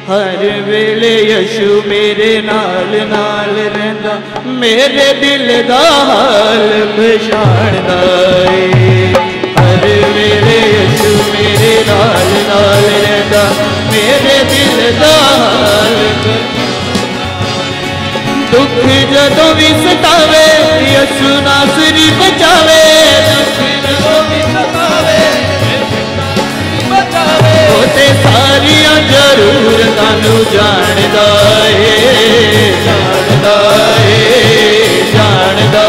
हर वेले यशु मेरे नाल नाल रहिंदा, मेरे दिल दा हाल पछाणदा ए। हर वेले यशु मेरे नाल नाल रहिंदा, मेरे दिल दा हाल। दुख जदों भी सतावे यशु नासरी बचावे, दुख जदों भी सतावे ते सारिया जरूरतां नूं जानदा ए, जानदा ए, जानदा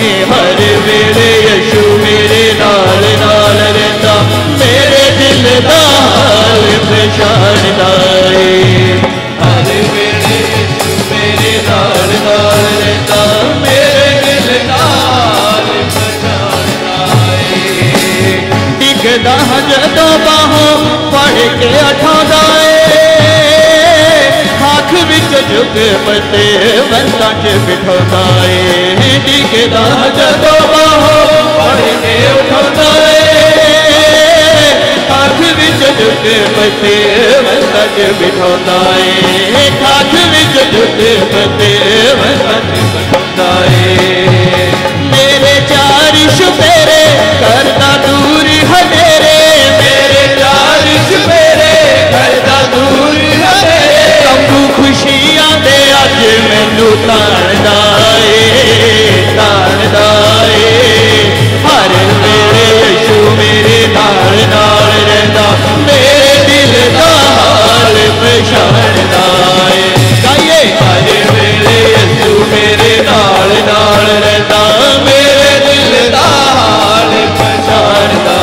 ए। हर वेले यशु मेरे नाल नाल रहिंदा, मेरे दिल दा हाल पछाणदा ए। हर वेले यशु मेरे नाल नाल रहिंदा, मेरे दिल दा हाल पछाणदा ए। डिगदा जदों बाहों पढ़ के उठांदा ए, खाख विच झुक पते बंदा च बिठांदा ए। डिगदा जदों बाहों पढ़ के उठांदा ए, खाख विच झुक पते बंदा च बिठांदा ए। खाख विच झुक पते बंदा च बिठांदा ए। मेरे चार शुपेरे करदा दूर हडेरे, मेरे चार शुपेरे करदा दूर हडेरे। तंबू खुशियां दे अज मैनू ताणदा ए, ताणदा ए। हर वेले यशु मेरे नाल नाल रहिंदा, मेरे दिल दा हाल पछाणदा ए। गाइए हर वेले यशु मेरे नाल नाल रहिंदा, मेरे दिल दा हाल पछाणदा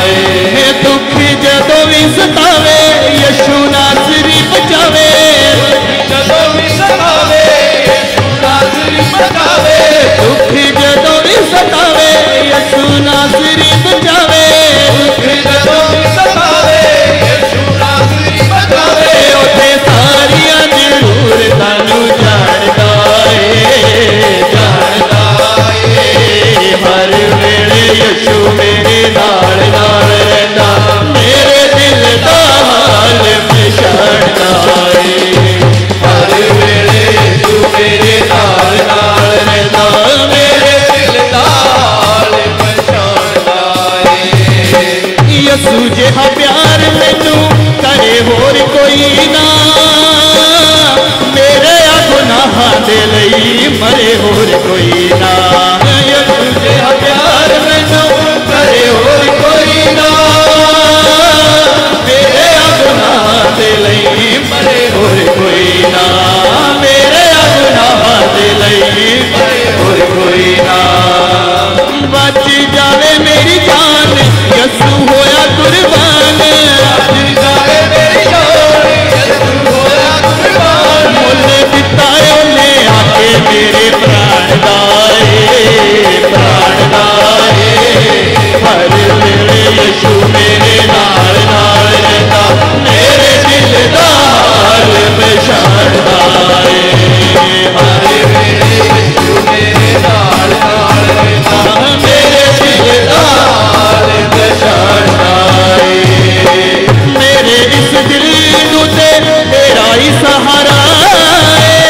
ए। दुख जदों भी सतावे यशु नासरी बचावे, जदों भी सतावे यशु नासरी बचावे। दुख जदों भी सतावे यशु नासरी बचावे, दुख जदों भी सतावे यशु नासरी बचावे। उथे सारिया जरूरतां नूं जानदा ए, जानदा ए। हर वेले यशु मेरे नाल नाल रहिंदा, मेरे दिल दा हाल पछाणदा ए। हर वेले यशु मेरे नाल नाल रहिंदा, मेरे दिल दा हाल पछाणदा ए। यशु जिहा प्यार मैनू करे होर कोई ना, मेरे गुनाहां दे लई मरे होर कोई ना। यशु जिहा प्यार मैनू करे होर कोई ना, मेरे गुनाहां दे लई मरे होर कोई ना। मेरे गुनाहां दे लई मरे होर कोई ना। बच जावे मेरी जान यशु होया कुर्बान, बच जावे मेरी जान यशु होया कुर्बान। मुल दिता उन्हें आके मेरे प्राण दा ए, प्राण दा ए। हर वेले यशु मेरे नाल नाल रहिंदा, मेरे दिल दा हाल पछाणदा ए। हर वेले यशु मेरे नाल नाल रहिंदा, मेरे दिल दा हाल पछाणदा ए। मेरे इस दिल नूं ते तेरा ही सहारा ए,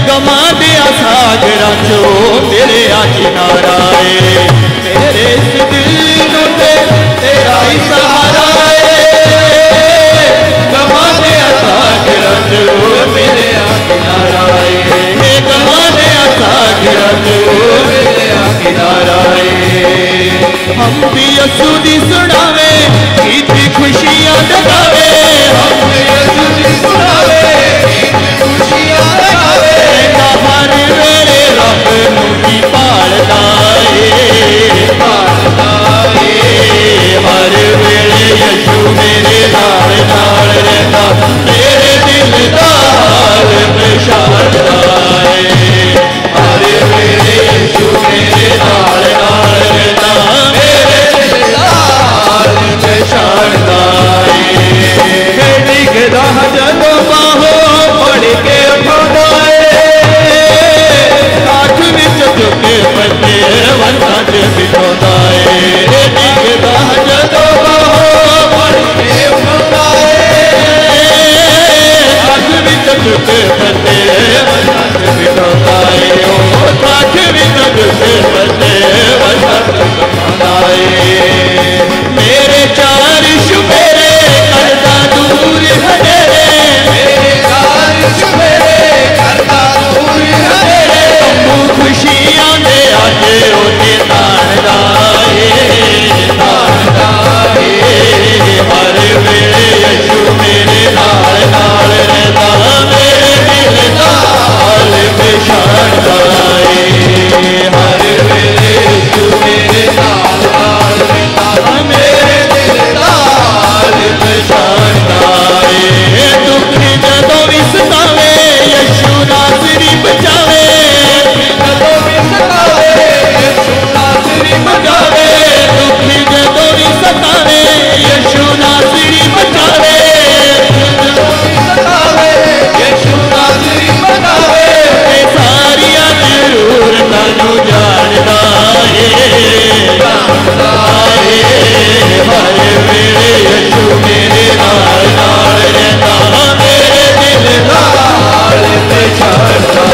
गमा दिया सागरां चों तेरे आ किनारा ए। मेरे इस दिल नूं ते तेरा ही सहारा ए, गमा दिया सागरां चों मेरे आ किनारा ए। गमा दिया सागरां चों मेरे आ किनारा ए। हम भी यशु दी सुनावे कीती खुशियां जगावे, हम भी यशु दी सुनावे कीती खुशियां जगावे। हर वेले रब नूं की भालदा ए, भालदा ए। हर वेले यशु मेरे नाल नाल रहिंदा, मेरे दिल दा हाल पछाणदा ए। हर वेले यशु मेरे नाल नाल रहिंदा, मेरे दिल दा हाल पछाणदा ए। दुख फते वसत बिठाए ओ साथ भी दुख फते वसत बिठाए मेरे चार शुबेरे करता दूर हटेरे मेरे चार शुबेरे करता दूर हटेरे तम्बू खुशियां दे आते होते तारदाए हर वेले यीशु मेरे नाल नाल रहता मेरे दिल नाल पछाणदा हर वेले यीशु मेरे नाल नाल रहता मेरे दिल नाल पछाणदा दुख जदों भी सतावे यीशु नासरी बचावे जदों भी सतावे यीशु नासरी बचावे दुख जदों भी सतावे यीशु नासरी बचावे यीशु नासरी बचावे सारिया जरूरतां नूं जानदा हर वेले यीशु मेरे नाल नाल रहंदा मेरे दिल नाल पछाणदा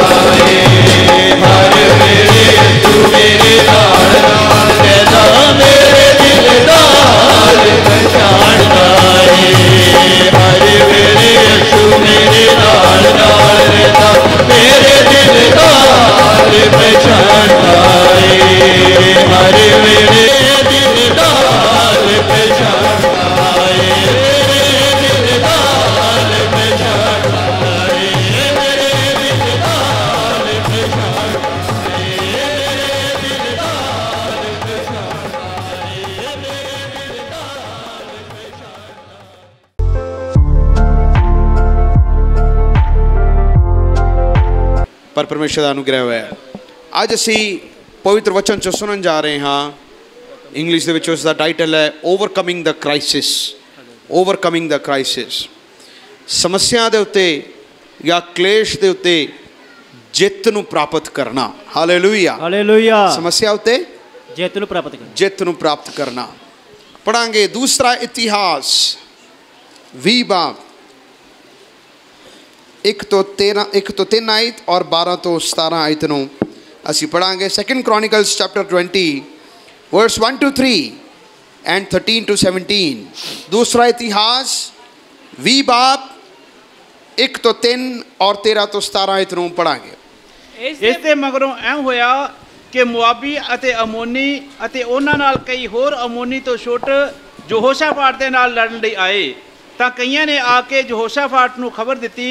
हर वेले यीशु मेरे नाल नाल रहंदा मेरे दिल नाल पछाणदा हर वेले यीशु मेरे नाल नाल रहंदा मेरे दिल नाल पछाणदा हर वेले दिल नाल पछाणदा मेरे दिल नाल पछाणदा मेरे दिल नाल पछाणदा मेरे दिल नाल पछाणदा पर परमेश्वर का अनुग्रह है अज असी पवित्र वचन चो सुनन जा रहे हाँ इंग्लिश दे विच उसका टाइटल है overcoming the crisis overcoming the crisis समस्या दे उत्ते या क्लेश दे उत्ते जित नूं प्राप्त करना हालेलुया हालेलुया समस्या उत्ते जित नूं प्राप्त करना जित नूं प्राप्त करना पढ़ांगे दूसरा इतिहास 20 बाब 1 तो 3 आयत और 12 तो 17 आयत नूं असी पढ़ांगे। 2 Chronicles chapter 20 verse 1 to 3 and 13 to 17 दूसरा इतिहास 20 बाब 1 तो 3 और 13 तो 17 आयत नूं पढ़ांगे। इस ते मगरों ऐ होया कि मुआबी अते अमोनी अते उन्हां नाल कई होर अमोनी तो छुट यहोशाफाट दे नाल लड़न लई आए तां कईयां ने आके यहोशाफाट नूं खबर दित्ती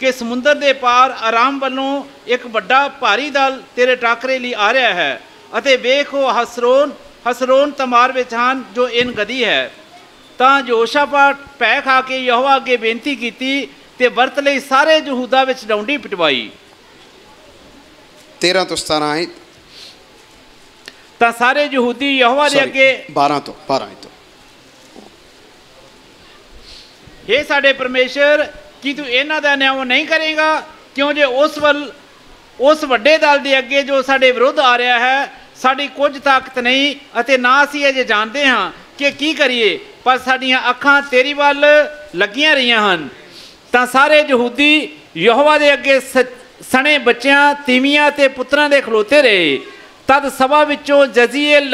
कि समुंदर दे पार आराम वालों एक बड़ा भारी दल तेरे टाकरे लिए आ रहा है अते वेख वो हसरोन तमार विच हन जो इन गदी है तां यहोशाफाट पै खा के यहोवा अगे बेनती की ते वर्त लई सारे यहूदा विच डौंडी पिटवाई। 13 तो 17 आयत तां सारे यहूदी यहोवा दे अगे 12 तो हे साडे परमेश्वर कि तू इन्हां दा न्याय नहीं करेगा क्यों जे उस वड्डे दल दे अगे जो साडे विरुद्ध आ रहा है साडी कुछ ताकत नहीं अते ना असीं अजे जानते हाँ कि की करिए पर साडियां अखां तेरी वल लगियां रहियां हन। तां सारे यहूदी यहोवा दे अगे सने बच्चियां तीवियां ते पुत्रां दे खलोते रहे। तद सभा विचों जजीएल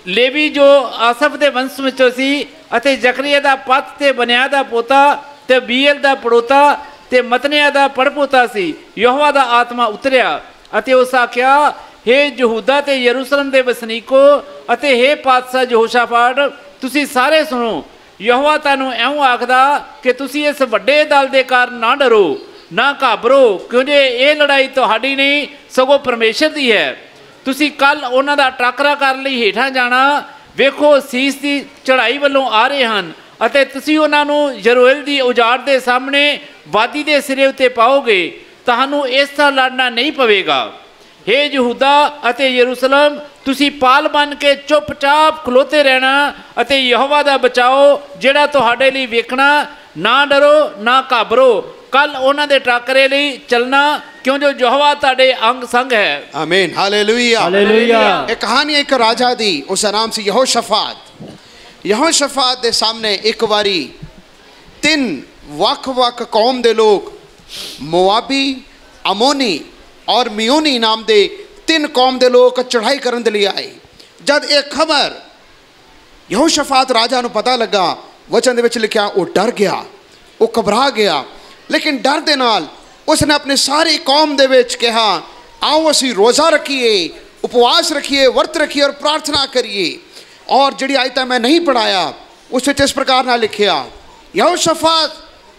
लेवी जो आसफ दे वंश विचों सी अते जकरिया दा पत ते बनिया दा पोता ते बीएल दा पड़ोता ते मतनिया दा पड़पोता सी यहोवा दा आत्मा उतरिया अते उस आख्या हे यहूदा ते यरूशलेम दे वसनीको अते हे पातशाह यहोशाफाट तुसी सारे सुनो यहोवा तानू ऐं आखदा कि तुसी इस वड्डे दल दे कारण ना डरो ना घाबरो क्योंकि ये लड़ाई तुहाडी नहीं सगों परमेश्वर दी है। तुसी कल उन्हां दा टाकरा करन लई हेठां जाना वेखो सीस दी चढ़ाई वालों आ रहे हैं अते तुसी उन्हां नूं यरोएल दी उजाड़ दे सामने वादी दे सिरे उत्ते पाओगे तुहानूं इस तरह लड़ना नहीं पवेगा। हे यहूदा अते यरूशलेम तुसी पाल बन के चुपचाप खलोते रहना अते यहोवा दा बचाओ जिहड़ा तुहाडे लई वेखना ना डरो ना घाबरो कल उन्हां दे टाकरे लई चलना क्यों जो यहोवा तुहाडे अंग संग है। आमीन हालेलुया हालेलुया। एक कहानी एक राजा दी उसका नाम सी यहोशाफात दे सामने एक बारी 3 वख-वख कौम दे लोग मोआबी, अमोनी और मियोनी नाम दे 3 कौम के लोग चढ़ाई करने के लिए आए। जब एक खबर यहोशाफात राजा को पता लगा, वचन दे लिखा वो डर गया, वो घबरा गया, लेकिन डर दे नाल उसने अपनी सारी कौम दे विच कहा आओ असी रोज़ा रखिए, उपवास रखिए, व्रत रखिए और प्रार्थना करिए। और जिहड़ी आयत मैं नहीं पढ़ाया उस इस प्रकार ना लिखिया, यहोशाफात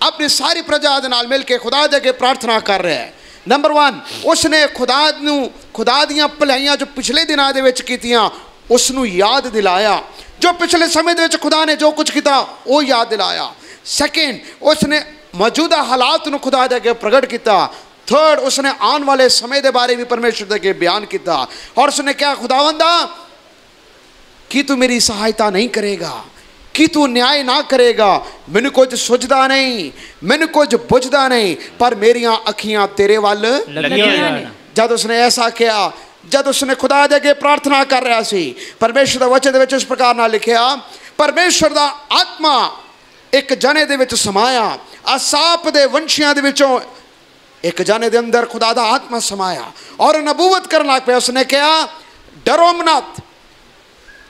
अपनी सारी प्रजा दे नाल मिल के खुदा दे अगे प्रार्थना कर रहा है। नंबर 1 उसने खुदा दियां भलाइयां जो पिछले दिनों दे विच कीतियां उसनू याद दिलाया, जो पिछले समय दे विच खुदा ने जो कुछ किया वो याद दिलाया। सेकेंड उसने मौजूदा हालात नू खुदा दे अगे प्रगट किया। थर्ड उसने आने वाले समय के बारे भी परमेश्वर दे अगे बयान किया। और उसने क्या, खुदावंदा कि तू मेरी सहायता नहीं करेगा, कि तू न्याय ना करेगा, मैनू कुछ सुझदा नहीं, मैनू कुछ बुझदा नहीं, पर मेरियां अखियां तेरे वल लगियां ने। जब उसने ऐसा किया, जब उसने खुदा दे अगे प्रार्थना कर रहा सी, परमेश्वर दा वचन दे विच इस प्रकार नाल लिखिया, परमेश्वर दा आत्मा एक जने दे विच समाया। असाप दे वंशियां दे विचों एक जने दे अंदर खुदा दा आत्मा समाया और नबूवत करन लग पिया। उसने कहा डरो मत,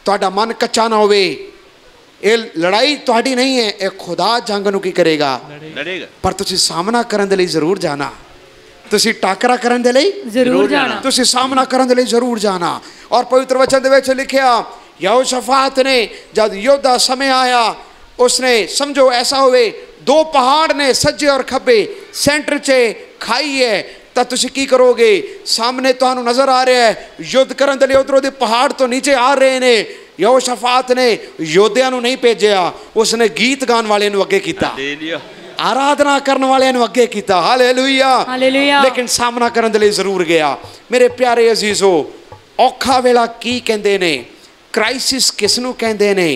तुहाडा मन कच्चा ना होवे, ये लड़ाई तुहाडी नहीं है, ये खुदा जंग नू की करेगा, लड़ेगा, पर तुसीं सामना करन दे लई जरूर जाना, तुसीं टाकरा करन दे लई जरूर जाना, तुसीं सामना करन दे लई जरूर जाना। और पवित्र वचन दे विच लिखिया, यहोशाफात ने जब योद्धा समय आया, उसने समझो ऐसा होवे 2 पहाड़ ने सज्जे और खब्बे, सेंटर च खाई है, तो तुसीं की करोगे, सामने तुहानू नजर आ रहा है युद्ध करन दे लई उधरों दे पहाड़ तो नीचे आ रहे ने। यहोशाफात ने योद्धियां नू नहीं भेजिया, उसने गीत गाने वाले नू अगे कीता, आराधना करने वाले नू अगे कीता। Hallelujah, hallelujah. लेकिन सामना करन दे लई जरूर गया। मेरे प्यारे अजीजो, औखा वेला की कहंदे ने, क्राइसिस किस नू कहंदे ने,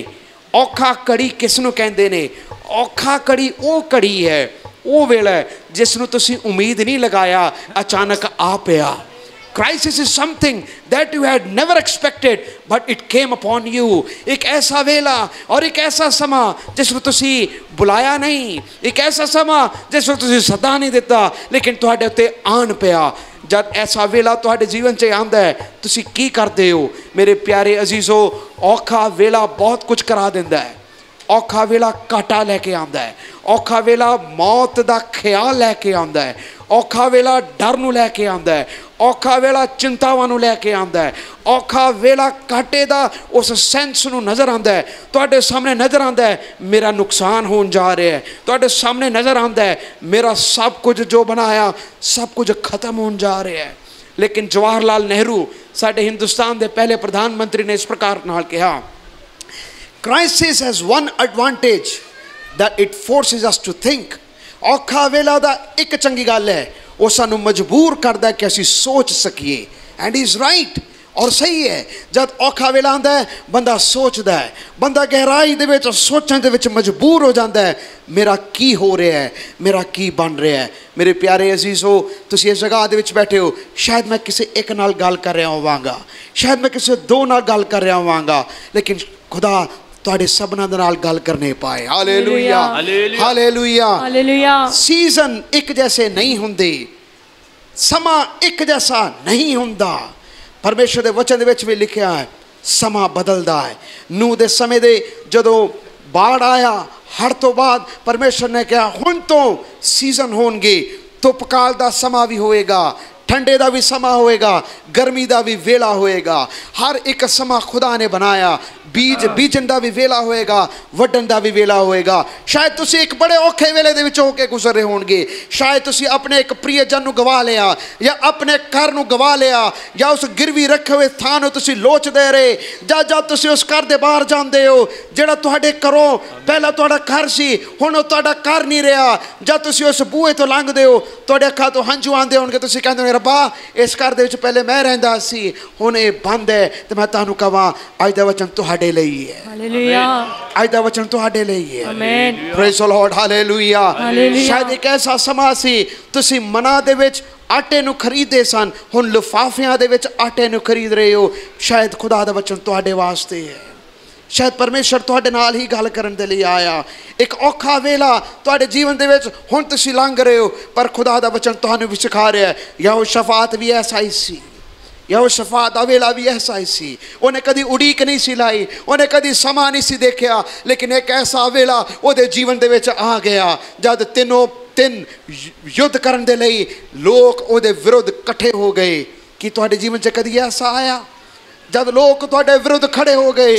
औखा कड़ी किस नू कहंदे ने? औखा कड़ी वो कड़ी है, वो वेला है जिसनू तुसीं उम्मीद नहीं लगाया, अचानक आ पिया। Crisis is something that you had never expected, but it came upon you. एक ऐसा वेला और एक ऐसा समा जिसनू तुसीं बुलाया नहीं, एक ऐसा समा जिसनू तुसीं सदा नहीं दिता, लेकिन तुहाडे उत्ते आन पिया। जब ऐसा वेला तुहाडे जीवन च आंदा है, तुसीं की करदे हो? मेरे प्यारे अजीजो, औखा वेला बहुत कुछ करा दिंदा है। औखा वेला घाटा लैके आंदा है, औखा वेला मौत का ख्याल लैके आंदा है, औखा वेला डर नूं लैके आंदा है, औखा वेला चिंतावां नूं लैके आंदा है, औखा वेला घाटे दा उस सेंस नूं नज़र आंदा है। तुहाडे सामने नज़र आंदा है मेरा नुकसान होण जा रहा है, तुहाडे सामने नज़र आंदा है मेरा सब कुछ जो बनाया सब कुछ खत्म होण जा रहा है। लेकिन जवाहरलाल नेहरू साडे हिंदुस्तान के पहले प्रधानमंत्री ने इस प्रकार नाल कहा, crisis has one advantage that it forces us to think. औखा वेला दा एक चंगी गल है, वो सानू मजबूर करता है कि असी सोच सकीए। एंड इज़ राइट, और सही है। जब औखा वेला आंदा है बंदा सोचता है, बंदा गहराई दे विच सोचण दे विच मजबूर हो जाता है, मेरा की हो रहा है, मेरा की बन रहा है। मेरे प्यारे अजीज़ो, तुसीं इस जगह दे विच बैठे हो, शायद मैं किसी एक नाल गल कर रहा होवांगा, शायद मैं किसी 2 नाल गल कर रहा होवांगा, लेकिन खुदा तुहाडे सबना दे नाल गल करने पाए। Hallelujah, hallelujah, hallelujah. सीजन एक जैसे नहीं हुंदे, समा एक जैसा नहीं हुंदा। परमेश्वर दे वचन दे विच भी लिखिया है समा बदलदा है। नूह दे समय दे जदों बाढ़ आया, हड़ तो बाद परमेश्वर ने कहा हुण तो सीजन होणगे, धुप्प दा समा भी होएगा, ठंडे का भी समा होएगा, गर्मी का भी वेला होएगा। हर एक समा खुदा ने बनाया। बीज बीजन का भी वेला होएगा, वड्डन का भी वेला होएगा। शायद तुसी एक बड़े औखे वेले दे विच होके गुजर रहे होणगे। शायद तुसी अपने एक प्रियजन नूं गवा लिया, या अपने घर नूं गवा लिया, या उस गिरवी रखे हुए थान नूं तुसी लोच दे रहे, या जब तुसी उस घर दे बाहर जांदे हो जिहड़ा तुहाडे घरों पहला तुहाडा घर सी, हुण ओह तुहाडा घर नहीं रहा। जब तुसी उस बूहे तो लंघदे हो, तुहाडे अखां तो हंझू आंदे होणगे, तुसी कहंदे हो रब्बा इस घर दे विच पहले मैं रहिंदा सी, हुण इह बंद है। ते मैं तुहानूं कहां अज दा वचन तुहाडे ਲਈ है। हालेलुया, अज दा वचन तुहाडे ਲਈ है। आमीन, प्रेज़ द लॉर्ड, हालेलुया। शायद एक ऐसा समा सी तुसी मना दे विच आटे नूं खरीदे सन, हुण लिफाफियां दे विच आटे नूं खरीद रहे हो। शायद खुदा दा वचन तुहाडे वास्ते है। शायद परमेश्वर तुहाडे नाल ही गल करन दे लई आया। एक औखा वेला तुहाडे जीवन दे विच हुण तुसीं लंघ रहे हो, पर खुदा दा वचन तुहानूं भी सिखा रहा है। यहोशाफात भी ऐसा ही सी, यहोशाफात दा वेला भी ऐसा ही सी। उन्हें कदी उड़ीक नहीं सी लाई, उन्हें कदी समा नहीं सी देखिया, लेकिन एक ऐसा वेला उहदे जीवन दे विच आ गया जद तीन युद्ध करन दे लई लोग उहदे विरुद्ध इकट्ठे हो गए। कि तुहाडे जीवन च कदी ऐसा आया जद लोग तुहाडे विरुद्ध खड़े हो गए,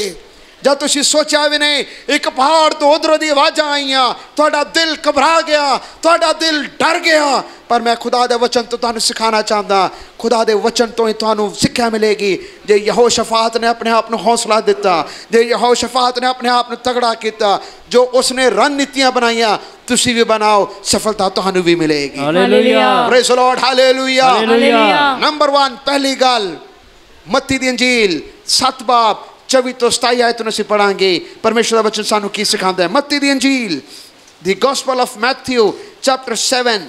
जब तुसीं सोचा भी नहीं, एक पहाड़ तो उधरों दी आवाज़ां आईयां, तुहाडा दिल घबरा गया, तुहाडा दिल डर गया। पर मैं खुदा दे वचन तो तुहानूं सिखाना चाहता, खुदा दे वचन तो ही तुहानूं सिक्ख्या मिलेगी। जे यहोशाफात ने अपने आप नूं हौसला दिता, जे यहोशाफात ने अपने आप नूं तगड़ा किया, जो उसने रणनीतियां बनाईयां, तुसीं भी बनाओ, सफलता तुहानूं भी मिलेगी। Hallelujah, praise the Lord, hallelujah. Hallelujah. Number 1 पहली गल, मत्ती दी अंजील 7 बाब 24 तो 27 आयत असीं पढ़ांगे। परमेश्वर दा वचन सानूं की सिखांदा है। मत्ती दी अंजील, the gospel of Matthew chapter 7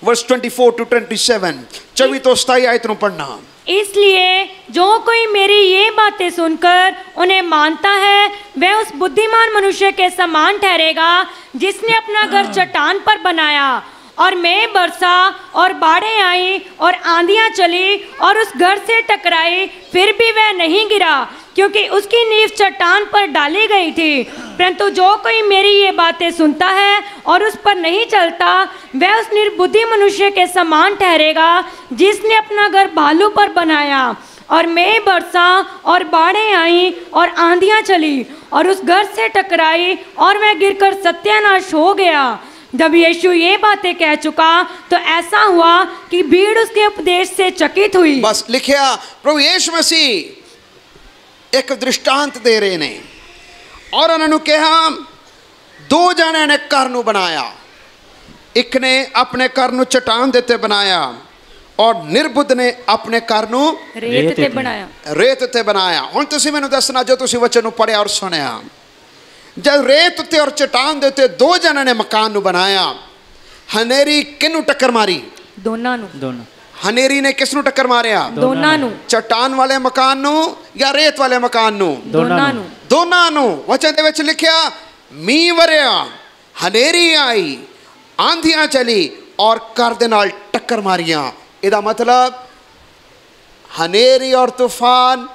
verse 24 to 27, 24 तो 27 आयत नूं पढ़ना। इसलिए जो कोई मेरी ये बातें सुनकर उन्हें मानता है, वह उस बुद्धिमान मनुष्य के समान ठहरेगा जिसने अपना घर चट्टान पर बनाया, और मैं बरसा और बाढ़ें आई और आंधियां चली और उस घर से टकराई, फिर भी वह नहीं गिरा, क्योंकि उसकी नींव चट्टान पर डाली गई थी। परंतु जो कोई मेरी ये बातें सुनता है और उस पर नहीं चलता, वह उस निर्बुद्धि मनुष्य के समान ठहरेगा जिसने अपना घर भालू पर बनाया, और मैं बरसा और बाढ़ें आई और आंधियां चली और उस घर से टकराई, और वह गिरकर सत्यानाश हो गया। जब यीशु ये बातें कह चुका तो ऐसा हुआ कि भीड़ उसके उपदेश से चकित हुई। बस लिखिया, प्रभु यीशु मसीह एक दृष्टांत दे रहे ने, और उन्होंने कहा 2 जने ने घर नूं बनाया, एक ने अपने घर नूं चट्टान दे ते बनाया, और निर्बुद्ध ने अपने घर नूं रेत ते बनाया। रेत ते बनाया। हुण तुसीं मैनूं दसना, जो तुसीं वचन नूं पढ़िया और सुनिया, जब रेत उत्ते और चट्टान दे उत्ते 2 जने ने मकान नूं बनाया, हनेरी किनू टक्कर मारी? दोनां नूं। दोनों। हनेरी ने किस नूं टक्कर मारिया? दोनां नूं। चट्टान वाले मकान नूं या रेत वाले मकान नूं? दोनां नूं। दोनां नूं। वचन दे विच लिखिया, मींह वरिया, हनेरी आई, आंधियां चली और घर दे नाल टक्कर मारियां। इहदा मतलब हनेरी और तूफान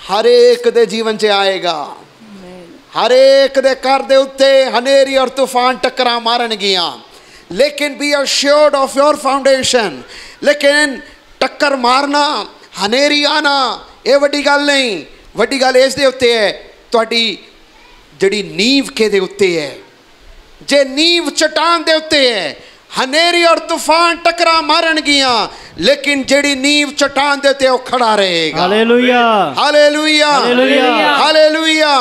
हर एक दे जीवन च आएगा, हर एक दे घर दे उत्ते हनेरी और तूफान टक्करां मारनगियां, लेकिन B assured of your foundation. लेकिन टक्कर मारना, हनेरी आना, ये वड्डी गल नहीं, वड्डी गल इस दे उत्ते है तुहाडी जिहड़ी नींव किहदे उत्ते है। जे नींव चट्टान दे उत्ते है, हनेरी और तूफान टकरा मारनगियां, लेकिन जेड़ी नींव चट्टान दे उत्ते खड़ा रहेगा। Hallelujah, hallelujah, hallelujah, hallelujah.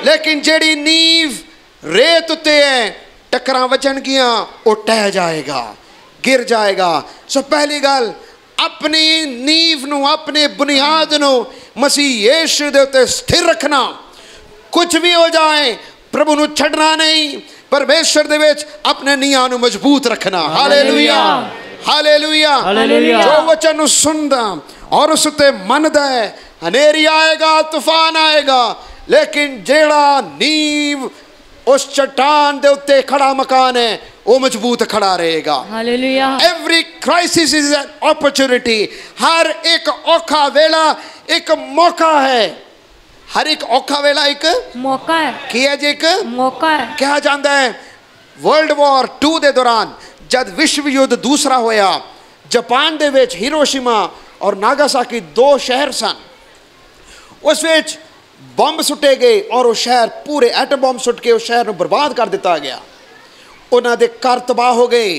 लेकिन जेड़ी नींव रेत उत्ते है, टकरा वजनगियां, वो टह जाएगा, गिर जाएगा। सो पहली गल, अपनी नींव नूं, अपने बुनियाद नूं मसीह यीशु दे उत्ते स्थिर रखना। कुछ भी हो जाए, प्रभु नूं छड़ना नहीं, परमेश्वर दे विच अपने नीहां नूं मजबूत रखना। Hallelujah, hallelujah. हालेलुया। जो वचन नूं सुनदा और उस ते मनदा है, हनेरी आएगा, तूफान आएगा, लेकिन जेड़ा नींव उस चट्टान दे उत्ते खड़ा मकान है, वो मजबूत खड़ा रहेगा। Hallelujah. Every crisis is an opportunity. हर एक औखा वेला एक मौका है। हर एक औखा वेला एक मौका है। की है जी, एक मौका है। कहा जाता है वर्ल्ड वॉर 2 दे दौरान जब विश्व युद्ध दूसरा होया, जापान दे विच हिरोशिमा और नागासाकी 2 शहर सन, उस विच बंब सुटे गए और वो शहर पूरे एटम बंब सुट के उस शहर को बर्बाद कर दिता गया। उन्हां दे घर तबाह हो गए,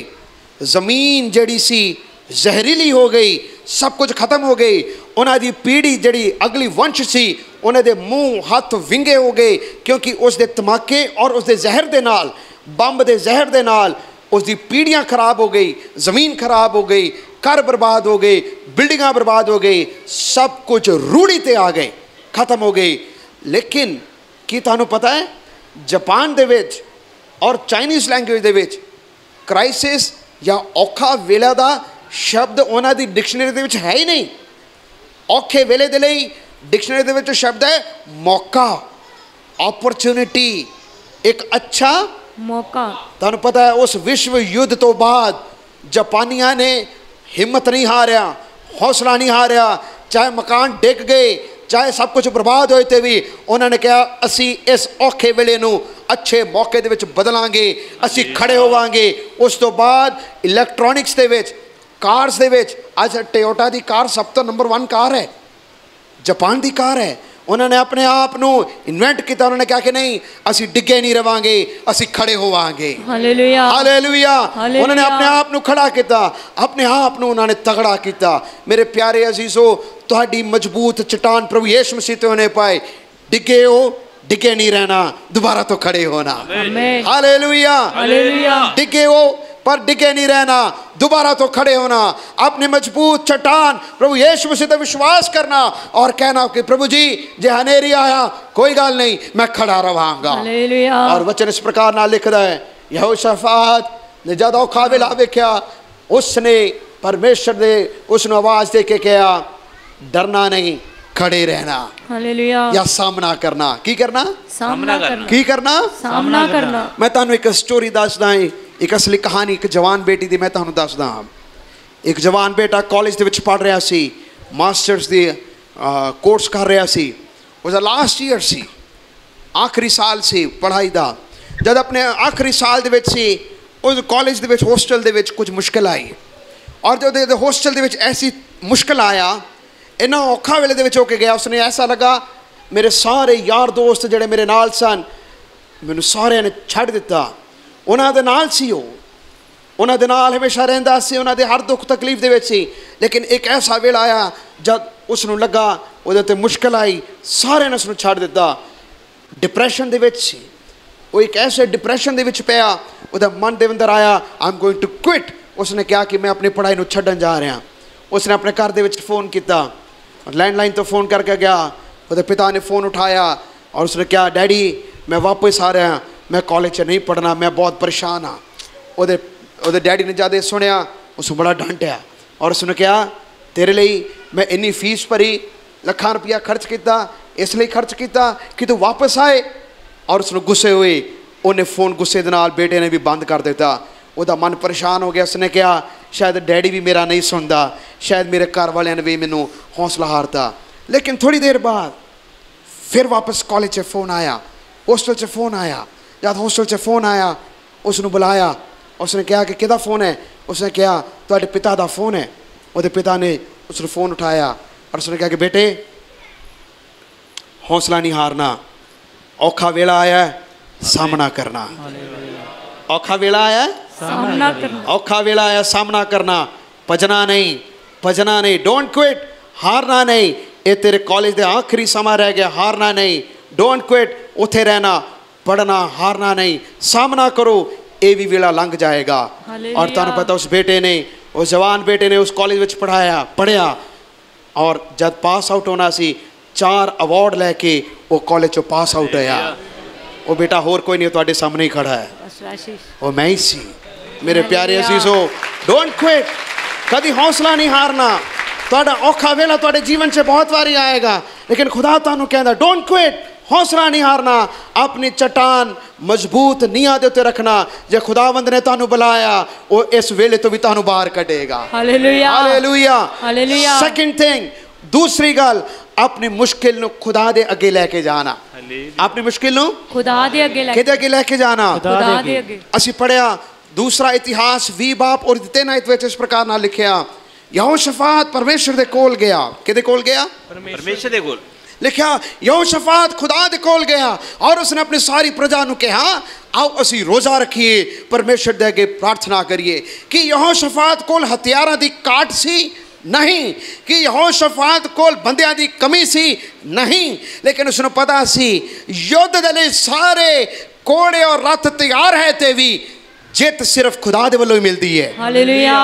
जमीन जड़ी सी जहरीली हो गई, सब कुछ खत्म हो गई। उन्हां दी पीढ़ी जड़ी अगली वंश सी, उन्हां दे मुंह हाथ विंगे हो गए, क्योंकि उस दे धमाके और उस दे जहर दे नाल, बंब दे जहर दे नाल उस दी पीढ़ियां खराब हो गई, जमीन खराब हो गई, घर बर्बाद हो गए, बिल्डिंगां बर्बाद हो गई, सब कुछ रूढ़ी ते आ गए, खत्म हो गई। लेकिन की तुहानूं पता है, जापान दे विच और चाइनीज़ लैंग्वेज दे विच क्राइसिस या औखा वेला दा शब्द उन्हां दी डिक्शनरी दे विच है ही नहीं। औखे वेले दे लई डिक्शनरी दे विच शब्द है मौका, अपॉर्चुनिटी, एक अच्छा मौका। तुहानू पता है उस विश्व युद्ध तो बाद जापानियां ने हिम्मत नहीं हारिया, हौसला नहीं हारिया, चाहे मकान डिग गए, चाहे सब कुछ बर्बाद होए ते भी उन्होंने कहा असी इस औखे वेले नू अच्छे मौके दे विच बदलांगे, असी खड़े होवांगे। उस तो बाद इलैक्ट्रॉनिक्स दे विच, कार्स दे विच, अज टोयोटा दी कार सब तो नंबर 1 कार है, जापान दी कार है। उन्होंने अपने आप को इन्वेंट किया, उन्होंने कहा कि नहीं असी डिगे नहीं रवांगे, असी खड़े होवांगे। Hallelujah, hallelujah. हालेलुया। उन्होंने अपने आप को खड़ा किया, अपने आप को उन्होंने तगड़ा किया। मेरे प्यारे अजीजो, तुहाडी मजबूत चट्टान प्रभु यीशु मसीह ते होने पाए। डिगे हो, डिगे नहीं रहना, दोबारा तो खड़े होना। आमीन। Hallelujah, hallelujah. डिगे हो पर डिगे नहीं रहना, दोबारा तो खड़े होना। अपने मजबूत चट्टान प्रभु यीशु मसीह पे विश्वास करना और कहना कि प्रभु जी जे हनेरी आया कोई गल नहीं, मैं खड़ा रहांगा। हालेलुया। और वचन इस प्रकार नाल लिखदा है, यहोशाफात ने जद औखा वेला वेख्या, उसने परमेश्वर दे उसनु आवाज दे के कहा डरना नहीं, खड़े रहना। हालेलुया। या सामना करना। की करना? सामना करना। की करना? सामना करना। मैं तुहानू एक स्टोरी दसदा, एक असली कहानी एक जवान बेटी दी मैं तुहानू दसदा। एक जवान बेटा कॉलेज दे विच पढ़ रहा सी, मास्टर्स दी कोर्स कर रहा सी। उसदा लास्ट ईयर सी, आखिरी साल सी पढ़ाई दा। जद अपने आखिरी साल दे विच सी, उस कॉलेज दे विच होस्टल दे विच कुछ मुश्किल आई, और जब होस्टल दे विच ऐसी मुश्किल आया, इन्ना औखा वेले दे विच होके गया, उसने ऐसा लगा मेरे सारे यार दोस्त जिहड़े मेरे नाल सन, मैनू सारे ने छड्ड दिता। उन्हां दे नाल सी, उन्हां दे नाल हमेशा रहिंदा सी, उन्हां दे हर दुख तकलीफ दे विच सी। लेकिन एक ऐसा वेला आया जब उसनू लगा उहदे ते मुश्किल आई, सारे ने उसनू छड्ड दिता। डिप्रैशन दे विच सी, वो एक ऐसे डिप्रैशन दे विच पिया, उहदा मन दे अंदर आया I am going to quit. उसने कहा कि मैं अपनी पढ़ाई नू छड्डन जा रहा। उसने अपने घर दे विच फ़ोन किया, लैंडलाइन तो फ़ोन करके गया, उहदे पिता ने फ़ोन उठाया और उसने कहा डैडी मैं वापस आ रहा, मैं कॉलेज च नहीं पढ़ना, मैं बहुत परेशान हाँ। उहदे डैडी ने जद सुनिया, उसने बड़ा डांटिया और उसने कहा तेरे लिए मैं इन्नी फीस भरी, लाखां रुपया खर्च किया, इसलिए खर्च किया कि तू वापस आए। और उसने गुस्से हुए, उन्हें फ़ोन गुस्से दे नाल बेटे ने भी बंद कर दिता। उहदा मन परेशान हो गया। उसने कहा शायद डैडी भी मेरा नहीं सुनता, शायद मेरे घर वाले ने भी मैनू हौसला हारता। लेकिन थोड़ी देर बाद फिर वापस कॉलेज से फ़ोन आया, होस्टल से फ़ोन आया। जब होस्टल से फ़ोन आया, उसने बुलाया, उसने कहा कि किहदा फ़ोन है? उसने कहा तुहाडे पिता दा फ़ोन है। उहदे पिता ने उसने फ़ोन उठाया और उसने कहा कि बेटे हौसला नहीं हारना, औखा वेला आया है, सामना करना। औखा वेला आया है, सामना करना। औखा वेला आया, सामना करना। भजना नहीं, भजना नहीं, डोंट क्विट, हारना नहीं। ये तेरे कॉलेज के आखिरी समा रह गया, हारना नहीं, डोंट क्विट, उथे रहना, पढ़ना, हारना नहीं, सामना करो, ये भी वेला लंघ जाएगा। और तुहानू पता उस बेटे ने, उस जवान बेटे ने उस कॉलेज में पढ़िया और जब पास आउट होना सी 4 अवार्ड लैके वो कॉलेज चो पास आउट होया। वो बेटा होर कोई नहीं, तुहाडे सामने ही खड़ा है, वो मैं ही सी। मेरे प्यारे अजीजो, डोंट क्विट, कभी हौसला नहीं हारना। तुहाडा औखा वेला तुहाडे जीवन से बहुत बारी आएगा, लेकिन खुदा तुहानू कहंदा डोंट क्विट, हौसला नहीं हारना। अपनी चट्टान मजबूत नीहां दे उत्ते रखना। जे खुदावंद ने तुहानू बुलाया, वो इस वेले तो भी तुहानू बाहर कढेगा। Hallelujah, hallelujah, hallelujah. Second thing, दूसरी गल, अपनी मुश्किल नू खुदा दे अगे लेके जाना। अपनी मुश्किल नू खुदा दे अगे किहदे अगे लेके जाना? खुदा दे अगे। असी पढ़िया दूसरा इतिहास 20 बाब और 3 आयत विच इस प्रकार नाल लिखिया, यहोशाफात परमेश्वर दे कोल गया। किहदे कोल गया? परमेश्वर दे कोल। लिखिया यहोशाफात खुदा दे कोल गया और उसने अपनी सारी प्रजा नू कहा आओ असी रोज़ा रखिए, परमेश्वर दे अगे प्रार्थना करिए। कि यहोशाफात कोल हथियारां दी काट सी? नहीं। कि यहोशाफात कोल बंदियां दी कमी सी? नहीं। लेकिन उसने पता सी युद्ध दे लई सारे कोड़े और रथ तैयार है, ते भी जित सिर्फ खुदा दे वल्लों ही मिलती है। हालेलुया।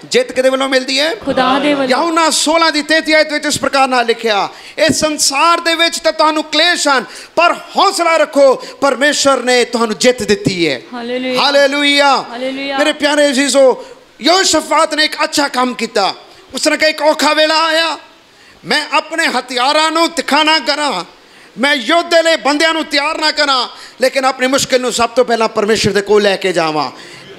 जित किहदे वल्लों मिलती है? खुदा दे वल्लों। यूहन्ना 16 दी 33 आयत विच इस प्रकार नाल लिखिया, इस संसार दे विच ते तुहानू क्लेश हन, पर हौसला रखो, परमेश्वर ने तुहानू जित दित्ती है। Hallelujah, hallelujah. हालेलुया। मेरे प्यारे अजीजो, यहोशाफात ने एक अच्छा काम किया। उसने कहा एक औखा वेला आया, मैं अपने हथियारां नू तिखा ना करा, मैं युद्ध दे लिए बंदियां नूं तैयार ना करा, लेकिन अपनी मुश्किल नूं सब तो पहला परमेश्वर दे कोल लैके जावां।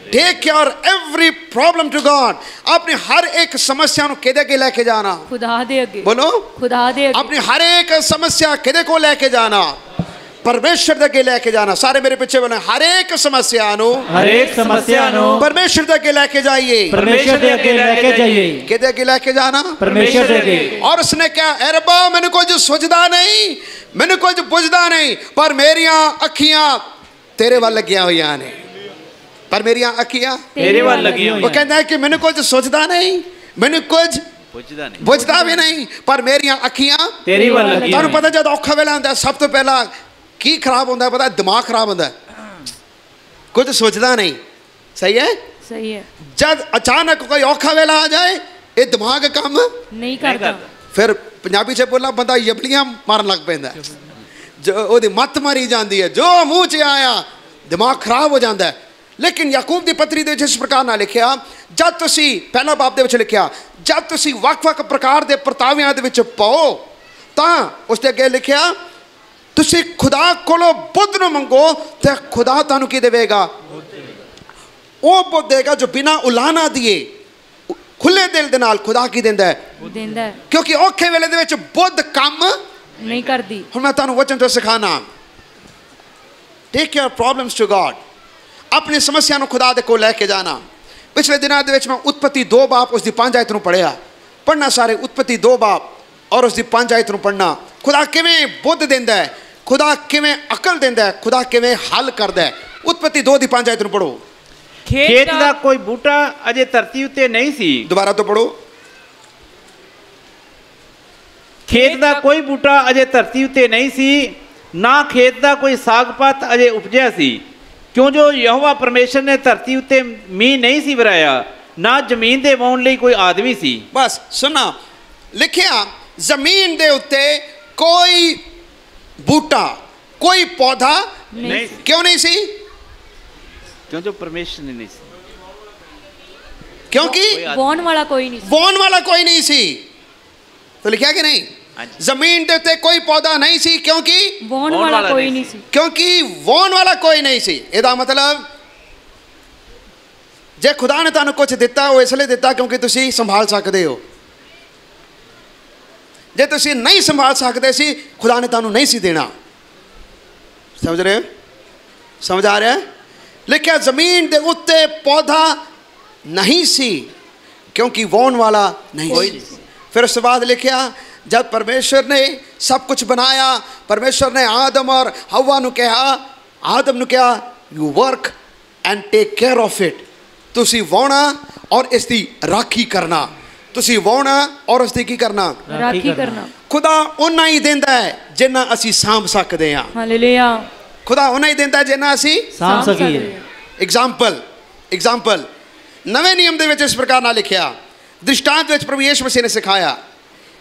Take your every problem to God. अपनी हर एक समस्या नूं किहदे अगे लैके जाना? खुदा दे अगे। बोलो, खुदा दे अगे। अपनी हर एक समस्या किहदे कोल लैके जाना? परमेश्वर दे अगे लैके जाना। सारे मेरे पीछे बोले, हर एक समस्या नूं, हर एक समस्या नूं परमेश्वर दे अगे लैके जाइए। परमेश्वर दे अगे लेके जाइए। किहदे अगे लैके जाना? परमेश्वर दे अगे। और उसने क्या, ऐ रब्बा मैनू कुछ सुझदा नहीं, मैनू कुछ बुझदा नहीं, पर मेरियां अखियां तेरे वाल लगियां होईयां ने। पर मेरियां अखियां तेरे वाल लगी हुई वो कहता है कि मैनू कुछ सुझदा नहीं, मैनू कुछ बुझदा भी नहीं, पर मेरियां अखियां तेरी वाल लगी। तुहानू पता जब औखा वेला आंदा सब तो पहला की खराब होंदा पता? दिमाग खराब होंदा, कुछ सोचदा नहीं। सही है, सही है। जब अचानक कोई औखा वेला आ जाए ये दिमाग काम नहीं करता। फिर पंजाबी च बोला बंदा यबलियां मारन लग पैंदा है, जो ओदी मत मारी जाती है, जो मूँह च आया दिमाग खराब हो जाता है। लेकिन याकूब की पत्री दे जिस प्रकार ना लिखिया, जब तुसी पहला बाब दे विच लिखिया, जब तुसी वक-वक प्रकार के परतावियां दे विच पाओ, तां उसदे अगे लिखिया तुसी खुदा कोलों बुद्ध नूं मंगो ते खुदा तुहानूं की देवेगा? वो बुद्ध देगा जो बिना उलाना दिए खुले दिल दे नाल खुदा की देंदा है। देंदा है। क्योंकि औखे वेले दे विच बुद्ध काम नहीं करदी। हुण मैं तुहानूं वचन तो सिखाना, take your problems to God. अपनी समस्या नूं खुदा दे कोल लैके जाना। पिछले दिनों दे विच मैं उत्पत्ति 2 बाब उसकी 5 आयत नूं पढ़ना सारे उत्पत्ति 2 बाब और उसकी 5 आयत नूं पढ़ना। खुदा किवें बुद्ध देंदा है, खुदा किवें अकल देंदा है, खुदा किवें हल करदा है। उत्पत्ति 2 की 5 आयत नूं पढ़ो। खेत दा कोई बूटा अजे धरती उत्ते नहीं सी। दोबारा तो पढ़ो। खेत दा कोई बूटा अजे धरती उत्ते नहीं सी, ना खेत दा कोई सागपत अजे उपजिया सी, क्यों जो यहोवा परमेश्वर ने धरती उत्ते मींह नहीं सी वराया, ना जमीन दे वाउण लई कोई आदमी सी। बस सुना लिखिया जमीन दे उत्ते कोई बूटा कोई पौधा नहीं। क्यों नहीं सी? क्यों जो परमेश्वर ने नहीं सी। क्योंकि बोन वाला कोई नहीं। बोन वाला कोई नहीं सी। तो लिखा कि नहीं? जमीन दे उत्ते कोई पौधा नहीं सी क्योंकि बोन वाला कोई नहीं सी। क्योंकि बोन वाला कोई नहीं सी। ਇਹਦਾ मतलब जे खुदा ने तुहानू कुछ दिता वो इसलिए दिता क्योंकि तुसी संभाल सकते हो। जे तुसी नहीं संभाल सकते सी खुदा ने तुहानू नहीं सी देना। समझ रहे हो? समझ आ रहा है? लिखा जमीन दे उत्ते पौधा नहीं सी क्योंकि बोन वाला नहीं सी। फिर उसके बाद लिखा जब परमेश्वर ने सब कुछ बनाया, परमेश्वर ने आदम और हवा नू कहा, आदम नू कहा you work and take care of it. तुसी वाउणा और इसकी राखी करना। तुसी वाउणा और उसकी की करना? राखी करना। खुदा उन्ना ही देंदा है जिन्ना असी सांभ सकते हैं। हालेलुया। खुदा उन्ना ही देंदा है जिन्ना असी सांभ सकीए। एग्जाम्पल नवे नियम दे विच इस प्रकार ना लिखिया, दृष्टांत विच प्रभु यीशु मसीह ने सिखाया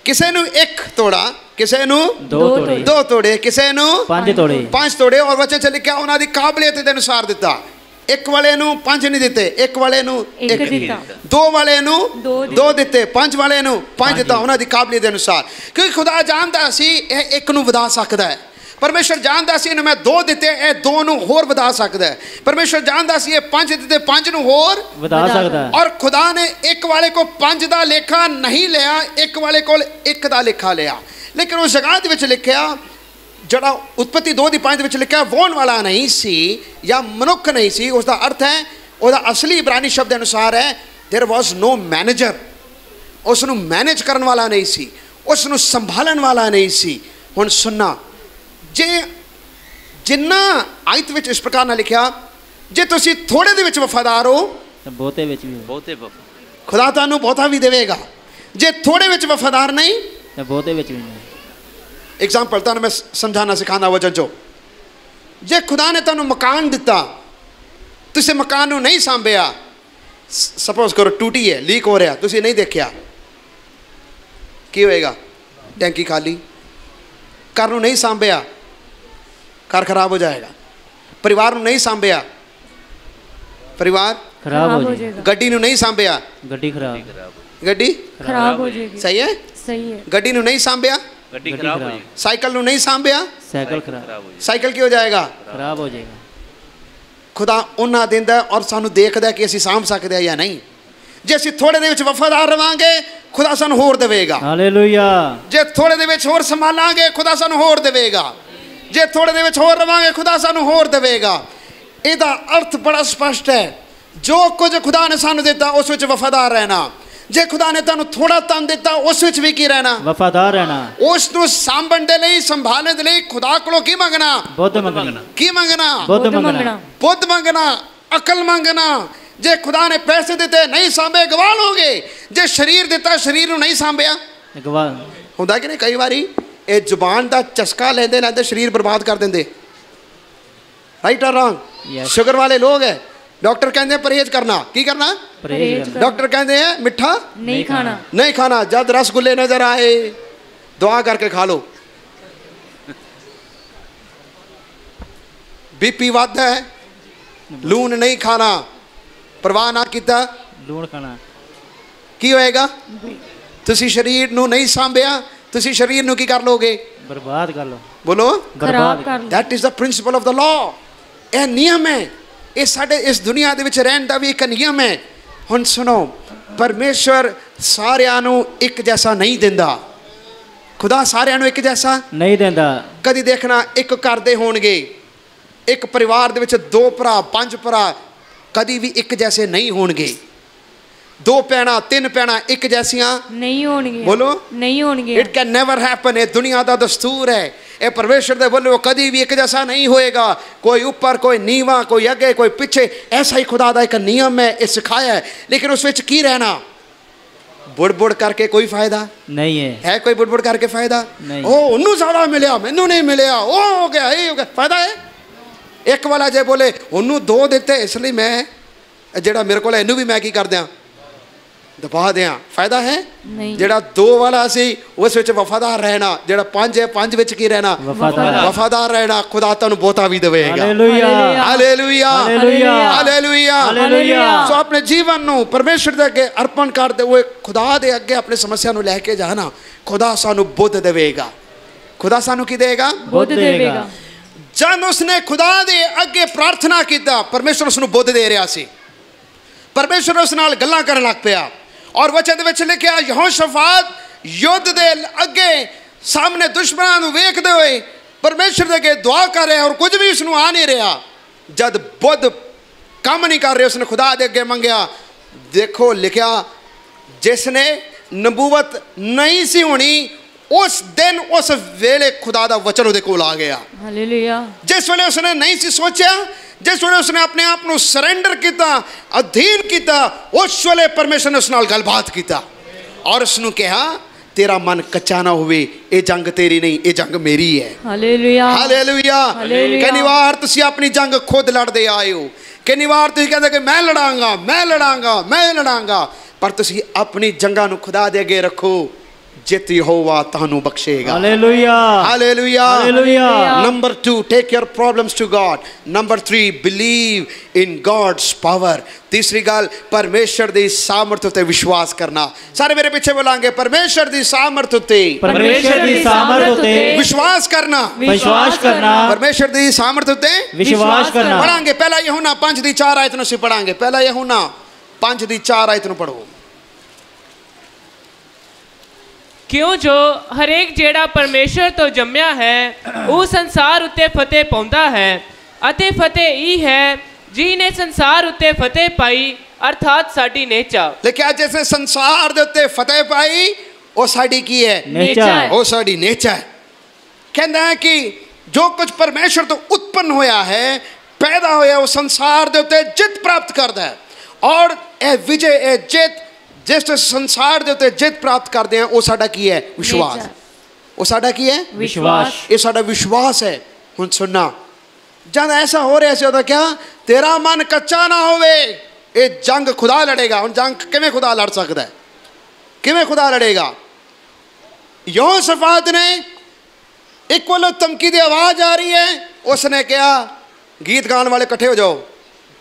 किसे नू 1 तोड़ा, किसे नू 2 तोड़े, किसे नू 5 तोड़े और वचन च लिखिया उन्हां दी काबलियत दे अनुसार दिता। एक वाले नू 5 नहीं दिते, एक वाले नू 1 दिता, 2 वाले नू 2 दिते, 5 वाले नू 5 दिता उन्हां दी काबलियत दे अनुसार। क्योंकि खुदा जानदा सी ਇਹ 1 नू वधा सकदा है। परमेश्वर जानदा सी मैं 2 दिते ए 2 नू होर वधा सकदा है। परमेश्वर जानदा सी 5 दिते 5 नू होर वधा सकदा है। और खुदा ने एक वाले को 5 दा लेखा नहीं लिया, एक वाले को 1 दा लेखा लिया। लेकिन उस जगह दे विच लिखिया जड़ा उत्पत्ति 2 की 5 विच लिखा वोन वाला नहीं सी या मनुख नहीं सी, उसका अर्थ है उसका असली इब्रानी शब्द अनुसार है देयर वॉज नो मैनेजर। उसनू मैनेज करने वाला नहीं सी, उसनू संभालन वाला नहीं सी। हुण सुनना जे जिन्ना आयत विच इस प्रकार ना लिखा जे तुसी थोड़े दे विच वफादार हो बहुते विच भी बहुते खुदा तुहानू बहुता भी देवेगा। जे थोड़े विच वफादार नहीं बहुते विच भी नहीं। एग्जाम्पल तुहानू मैं समझाना सिखाना वचन चो, जे खुदा ने तुहानू मकान दिता तुसी मकान नू नहीं सांभिया, सपोज करो टूटी है लीक हो रहा तुसी नहीं देखिया, की होएगा? टैंकी खाली। घर नू नहीं सांभिया घर खराब हो जाएगा। परिवार नू नहीं सांभिया परिवार खराब हो जाएगा। गड्डी नू नहीं सांभिया गड्डी खराब हो जाएगी। सही है? सही है। गड्डी नू नहीं सांभिया ਗੱਡੀ ਖਰਾਬ ਹੋ ਜਾਏਗੀ, ਸਾਈਕਲ ਨੂੰ ਨਹੀਂ ਸਾਂਭਿਆ ਸਾਈਕਲ ਖਰਾਬ ਖਰਾਬ ਹੋ ਜਾਏਗੀ। ਸਾਈਕਲ ਕੀ ਹੋ ਜਾਏਗਾ? ਖਰਾਬ ਹੋ ਜਾਏਗਾ। ਖੁਦਾ ਉਹਨਾਂ ਦਿੰਦਾ ਔਰ ਸਾਨੂੰ ਦੇਖਦਾ ਕਿ ਅਸੀਂ ਸਾਂਭ ਸਕਦੇ ਆ ਜਾਂ ਨਹੀਂ। ਜੇ ਅਸੀਂ ਥੋੜੇ ਦੇ ਵਿੱਚ ਵਫਾਦਾਰ ਰਵਾਂਗੇ ਖੁਦਾ ਸਾਨੂੰ ਹੋਰ ਦੇਵੇਗਾ। ਹਾਲੇਲੂਇਆ। ਜੇ ਥੋੜੇ ਦੇ ਵਿੱਚ ਹੋਰ ਸੰਭਾਲਾਂਗੇ ਖੁਦਾ ਸਾਨੂੰ ਹੋਰ ਦੇਵੇਗਾ। ਜੇ ਥੋੜੇ ਦੇ ਵਿੱਚ ਹੋਰ ਰਵਾਂਗੇ ਖੁਦਾ ਸਾਨੂੰ ਹੋਰ ਦੇਵੇਗਾ। ਇਹਦਾ ਅਰਥ ਬੜਾ ਸਪਸ਼ਟ ਹੈ। ਜੋ ਕੁਝ ਖੁਦਾ ਨੇ ਸਾਨੂੰ ਦਿੱਤਾ ਉਸ ਵਿੱਚ ਵਫਾਦਾਰ ਰਹਿਣਾ। ਜੇ ਖੁਦਾ ਨੇ ਤੁਹਾਨੂੰ ਥੋੜਾ ਤਨ ਦਿੱਤਾ ਉਸ ਵਿੱਚ ਵੀ ਕੀ ਰਹਿਣਾ? ਵਫਾਦਾਰ ਰਹਿਣਾ। ਉਸ ਨੂੰ ਸਾਂਭਣ ਦੇ ਲਈ ਸੰਭਾਲਣ ਦੇ ਲਈ ਖੁਦਾ ਕੋਲੋਂ ਕੀ ਮੰਗਣਾ? ਬੁੱਧ ਮੰਗਣਾ। ਕੀ ਮੰਗਣਾ? ਬੁੱਧ ਮੰਗਣਾ। ਬੁੱਧ ਮੰਗਣਾ, ਅਕਲ ਮੰਗਣਾ। ਜੇ ਖੁਦਾ ਨੇ ਪੈਸੇ ਦਿੱਤੇ ਨਹੀਂ ਸਾਂਭੇ ਗਵਾ ਲੋਗੇ। ਜੇ ਸਰੀਰ ਦਿੱਤਾ ਸਰੀਰ ਨੂੰ ਨਹੀਂ ਸਾਂਭਿਆ ਗਵਾ ਹੁੰਦਾ ਕਿ ਨਹੀਂ? ਕਈ ਵਾਰੀ ਇਹ ਜ਼ੁਬਾਨ ਦਾ ਚਸਕਾ ਲੈਂਦੇ ਲੈਂਦੇ ਸਰੀਰ ਬਰਬਾਦ ਕਰ ਦਿੰਦੇ। ਰਾਈਟ ਔਰ ਰੋਂਗ? Yes. ਸ਼ੂਗਰ ਵਾਲੇ ਲੋग ਹੈ, डॉक्टर कहते हैं परहेज करना। की करना? ਪਰਹੇਜ਼ ਕਰਨਾ। डॉक्टर कहते हैं मिठा नहीं खाना। नहीं खाना। जब रसगुल्ले नजर आए दुआ करके खा लो। बीपी वध है, लून नहीं खाना, परवाह ना किया, ਲੂਣ ਖਾਣਾ। की होएगा? तुसी शरीर नू नहीं सांभिया, तुसी शरीर नू की कर लोगे? ਬਰਬਾਦ ਕਰ ਲੋ। बोलो। खराब कर लो। That is the principle of the law. यह नियम है। ਇਹ ਸਾਡੇ ਇਸ ਦੁਨੀਆ ਦੇ ਵਿੱਚ ਰਹਿਣ ਦਾ ਵੀ ਇੱਕ ਨਿਯਮ ਹੈ। ਹੁਣ ਸੁਣੋ, ਪਰਮੇਸ਼ਵਰ ਸਾਰਿਆਂ ਨੂੰ ਇੱਕ ਜੈਸਾ ਨਹੀਂ ਦਿੰਦਾ। ਖੁਦਾ ਸਾਰਿਆਂ ਨੂੰ ਇੱਕ ਜੈਸਾ ਨਹੀਂ ਦਿੰਦਾ। ਕਦੀ ਦੇਖਣਾ ਇੱਕ ਘਰ ਦੇ ਹੋਣਗੇ, ਇੱਕ ਪਰਿਵਾਰ ਦੇ ਵਿੱਚ 2 ਭਰਾ 5 ਭਰਾ ਕਦੀ ਵੀ ਇੱਕ ਜੈਸੇ ਨਹੀਂ ਹੋਣਗੇ। 2 ਭੈਣਾਂ 3 ਭੈਣਾਂ ਇੱਕ ਜੈਸੀਆਂ नहीं होंगे। बोलो। नहीं होंगे। It can never happen. ये दुनिया का दस्तूर है। ये परमेश्वर दे बोलो कभी भी एक जैसा नहीं होएगा। कोई ऊपर कोई नीवा, कोई आगे कोई पीछे। ऐसा ही खुदा का एक नियम है, ये सिखाया है। लेकिन उस विच की रहना? बुड़ बुड़ करके कोई फायदा नहीं है। कोई बुड़ बुड़ करके फायदा नहीं। ओ उन्नू ज्यादा मिलया मैनू नहीं मिलया, ओ हो गया ये हो गया, फायदा है? एक वाला जे बोले उन्नू 2 दिते इसलिए मैं जेड़ा मेरे को इनू भी मैं की कर दियां दबा दियां, फायदा है? नहीं। जेड़ा 2 वाला सी उस विच वफादार रहना, जेड़ा 5 है 5 विच की रहना? वफादार रहना। खुदा तुहानू बहुता भी देवेगा। Hallelujah. Hallelujah. Hallelujah. Hallelujah. Hallelujah. सो अपने जीवन नू परमेश्वर दे अगे अर्पण करदे होए खुदा दे अगे अपनी समस्या नू लेके जाना। खुदा सानू बुद्ध देवेगा। खुदा सानू की देगा? बुद्ध देवेगा। जब उसने खुदा दे अगे प्रार्थना कीता परमेश्वर उसनू बुद्ध दे रहा सी। परमेश्वर उस नाल गल्लां करन लग पिया और वचन दे विच लिखिया यहोशाफात युद्ध दे अगे सामने दुश्मनां नू वेखदे होए परमेश्वर दे अगे दुआ कर रहा और कुछ भी उसनू आ नहीं रहा। जद बुद्ध काम नहीं कर रहे उसने खुदा दे अगे मंगया। देखो लिखिया जिसने नबूवत नहीं सी होनी उस दिन उस वेले खुदा दा वचन उहदे कोल आ गया। हालेलुया। जिस वेले उसने नहीं सी सोचा, जिस वेले उसने अपने आप को सरेंडर किया, अधीन किया, उस वेले परमेश्वर ने उस नाल गलबात किया और उसनू कहा तेरा मन कच्चा ना होवे, ये जंग तेरी नहीं, ये जंग मेरी है। हालेलुया। हालेलुया। कई बार तुसी अपनी जंग खुद लड़ते आए हो। कई बार तुसी कहते कि मैं लड़ांगा मैं लड़ांगा मैं लड़ांगा, पर तुसी अपनी जंगां नू खुदा दे अगे रखो। जित यहोवा तानू बख्शेगा। Hallelujah. Hallelujah. Hallelujah. Number 2 take your problems to God. Number 3 believe in God's power. तीसरी गल परमेश्वर दी सामर्थ उते विश्वास करना। सारे मेरे पीछे बोलांगे परमेश्वर दी सामर्थ उते परमेश्वर दी सामर्थ उते विश्वास करना। विश्वास करना। परमेश्वर दी सामर्थ उते विश्वास करना। पढ़ांगे पहला यूहन्ना 5 दी 4 आयत नु पढ़ांगे। पहला यूहन्ना 5 दी 4 आयत नु पढ़ो। क्यों जो हरेक जेड़ा परमेश्वर तो जम्या है वो संसार उत्ते फतेह पाउंदा है अते फतेह ई है जिने संसार उत्ते फतेह पाई अर्थात साडी नेचा। लेकिन जैसे संसार दे उत्ते फतेह पाई वो साडी की है? नेचा है। वो साडी नेचा है। कहता है कि जो कुछ परमेश्वर तो उत्पन्न होया है पैदा होया वो संसार दे उत्ते जित प्राप्त करता है और ए विजय ए जित जिस संसार दे उत्ते जित प्राप्त करते हैं वो साडा की है? विश्वास। वो साडा की है? विश्वास। ये साडा विश्वास है। हुण सुनना जब ऐसा हो रहा है क्या तेरा मन कच्चा ना होवे, ये जंग खुदा लड़ेगा। हुण जंग किवें खुदा लड़ सकता है? किवें खुदा लड़ेगा? यहोशाफात ने एक वालों धमकी की आवाज आ रही है, उसने कहा गीत गाने वाले इकट्ठे हो जाओ,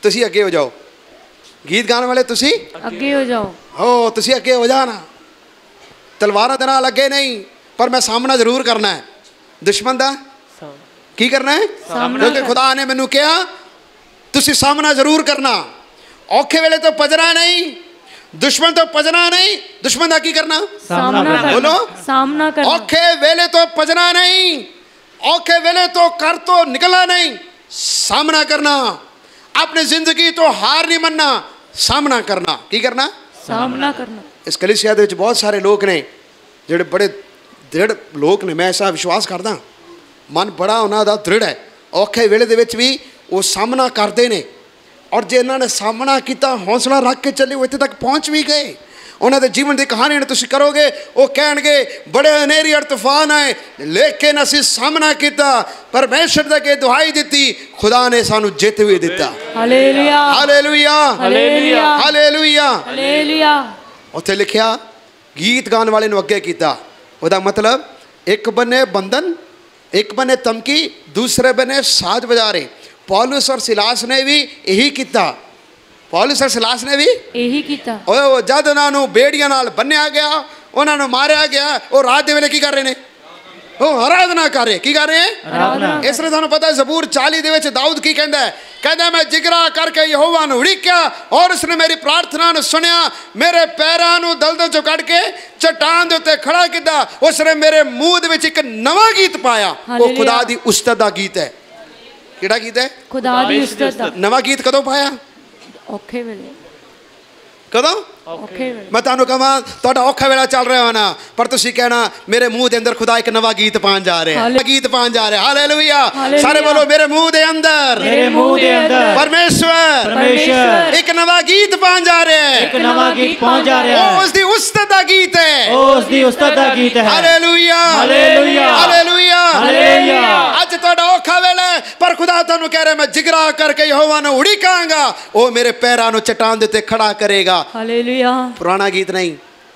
तुसी अगे हो जाओ। गीत गाने वाले तुसी अगे हो जाओ। हो तुसी अगे हो जाना। तलवारां दे नाल अगे नहीं, पर मैं सामना जरूर करना है दुश्मन का। की करना है? क्योंकि खुदा ने मैनू कहा तुसी सामना जरूर करना। औखे वेले तो पजना नहीं, दुश्मन तो पजना नहीं, दुश्मन का की करना? सामना करना। बोलो, सामना करना। औखे वेले तो पजना नहीं, औखे वेले तो कर तो निकलना नहीं, सामना करना। अपनी जिंदगी तो हार नहीं मनना, सामना करना। की करना? सामना करना। इस कलीसिया दे विच बहुत सारे लोग ने जिहड़े बड़े दृढ़ लोग ने, मैं ऐसा विश्वास करदा मन बड़ा उन्हां दा दृढ़ है। औखे वेले दे विच भी वो सामना करते ने, और जे इन्होंने सामना किया हौसला रख के चले वो इत्थे तक पहुँच भी गए। उन्होंने जीवन की कहानी ने तुसीं करोगे वो कहणगे बड़े हनेरी और तूफान आए लेकिन असीं सामना किया, परमेश्वर दे अगे दुहाई दी, खुदा ने सानू जित भी दिता। Hallelujah hallelujah hallelujah hallelujah. Hallelujah. उत्थे लिखिया गीत गाने वाले ने अगे किया। ਉਹਦਾ मतलब एक बने बंधन, एक बने धमकी, दूसरे बने साज बजा रहे। पौलुस और सिलास ने भी यही किया। पौलुस और सिलास ने भी यही किया। जद उन्होंने बेड़ियां नाल बन्निया गया, उन्होंने मारिया गया, वो रात के वेले की कर रहे हैं? वो आराधना कर रहे। की कर रहे हैं? इसलिए थानू पता है ज़बूर 40 दे विच दाऊद की कहंदा है? कहंदा मैं जिगरा करके यहोवा नूं उड़ीकिया और उसने मेरी प्रार्थना नूं सुनिया, मेरे पैरां नूं दलदल चों कढ के चट्टान दे उत्ते खड़ा कीता, उसने मेरे मूँह दे विच एक नवां गीत पाया। वो खुदा दी उस्तत दा गीत है। किहड़ा गीत है? खुदा दी उस्तत दा। नवां गीत कदों पाया? औखे वेले। कदों? औखे वेले। मैं तुहानू कहां तुहाडा औखा वेला चल रहा होना, पर तुसीं कहना मेरे मुंह दे अंदर खुदा एक नवा गीत पान जा रहा है। गीत पान जा रहा है। हालेलुया। सारे बोलो मेरे मुंह दे अंदर, मेरे मुंह दे अंदर परमेश्वर परमेश्वर एक नवा गीत पान जा रहा है। एक नवा गीत पहुंच जा रहा है। ओ उसदी उस्तत दा गीत है। ओ उसदी उस्तत दा गीत है। Hallelujah hallelujah hallelujah hallelujah. अज तुहाडा औखा वेला है, पर खुदा तुहानू कह रहा मैं जिगरा करके यहोवा नूं उड़ीकांगा, ओ मेरे पैरां नूं चट्टान दे उत्ते खड़ा करेगा। हालेलुया। पुराना गीत नहीं,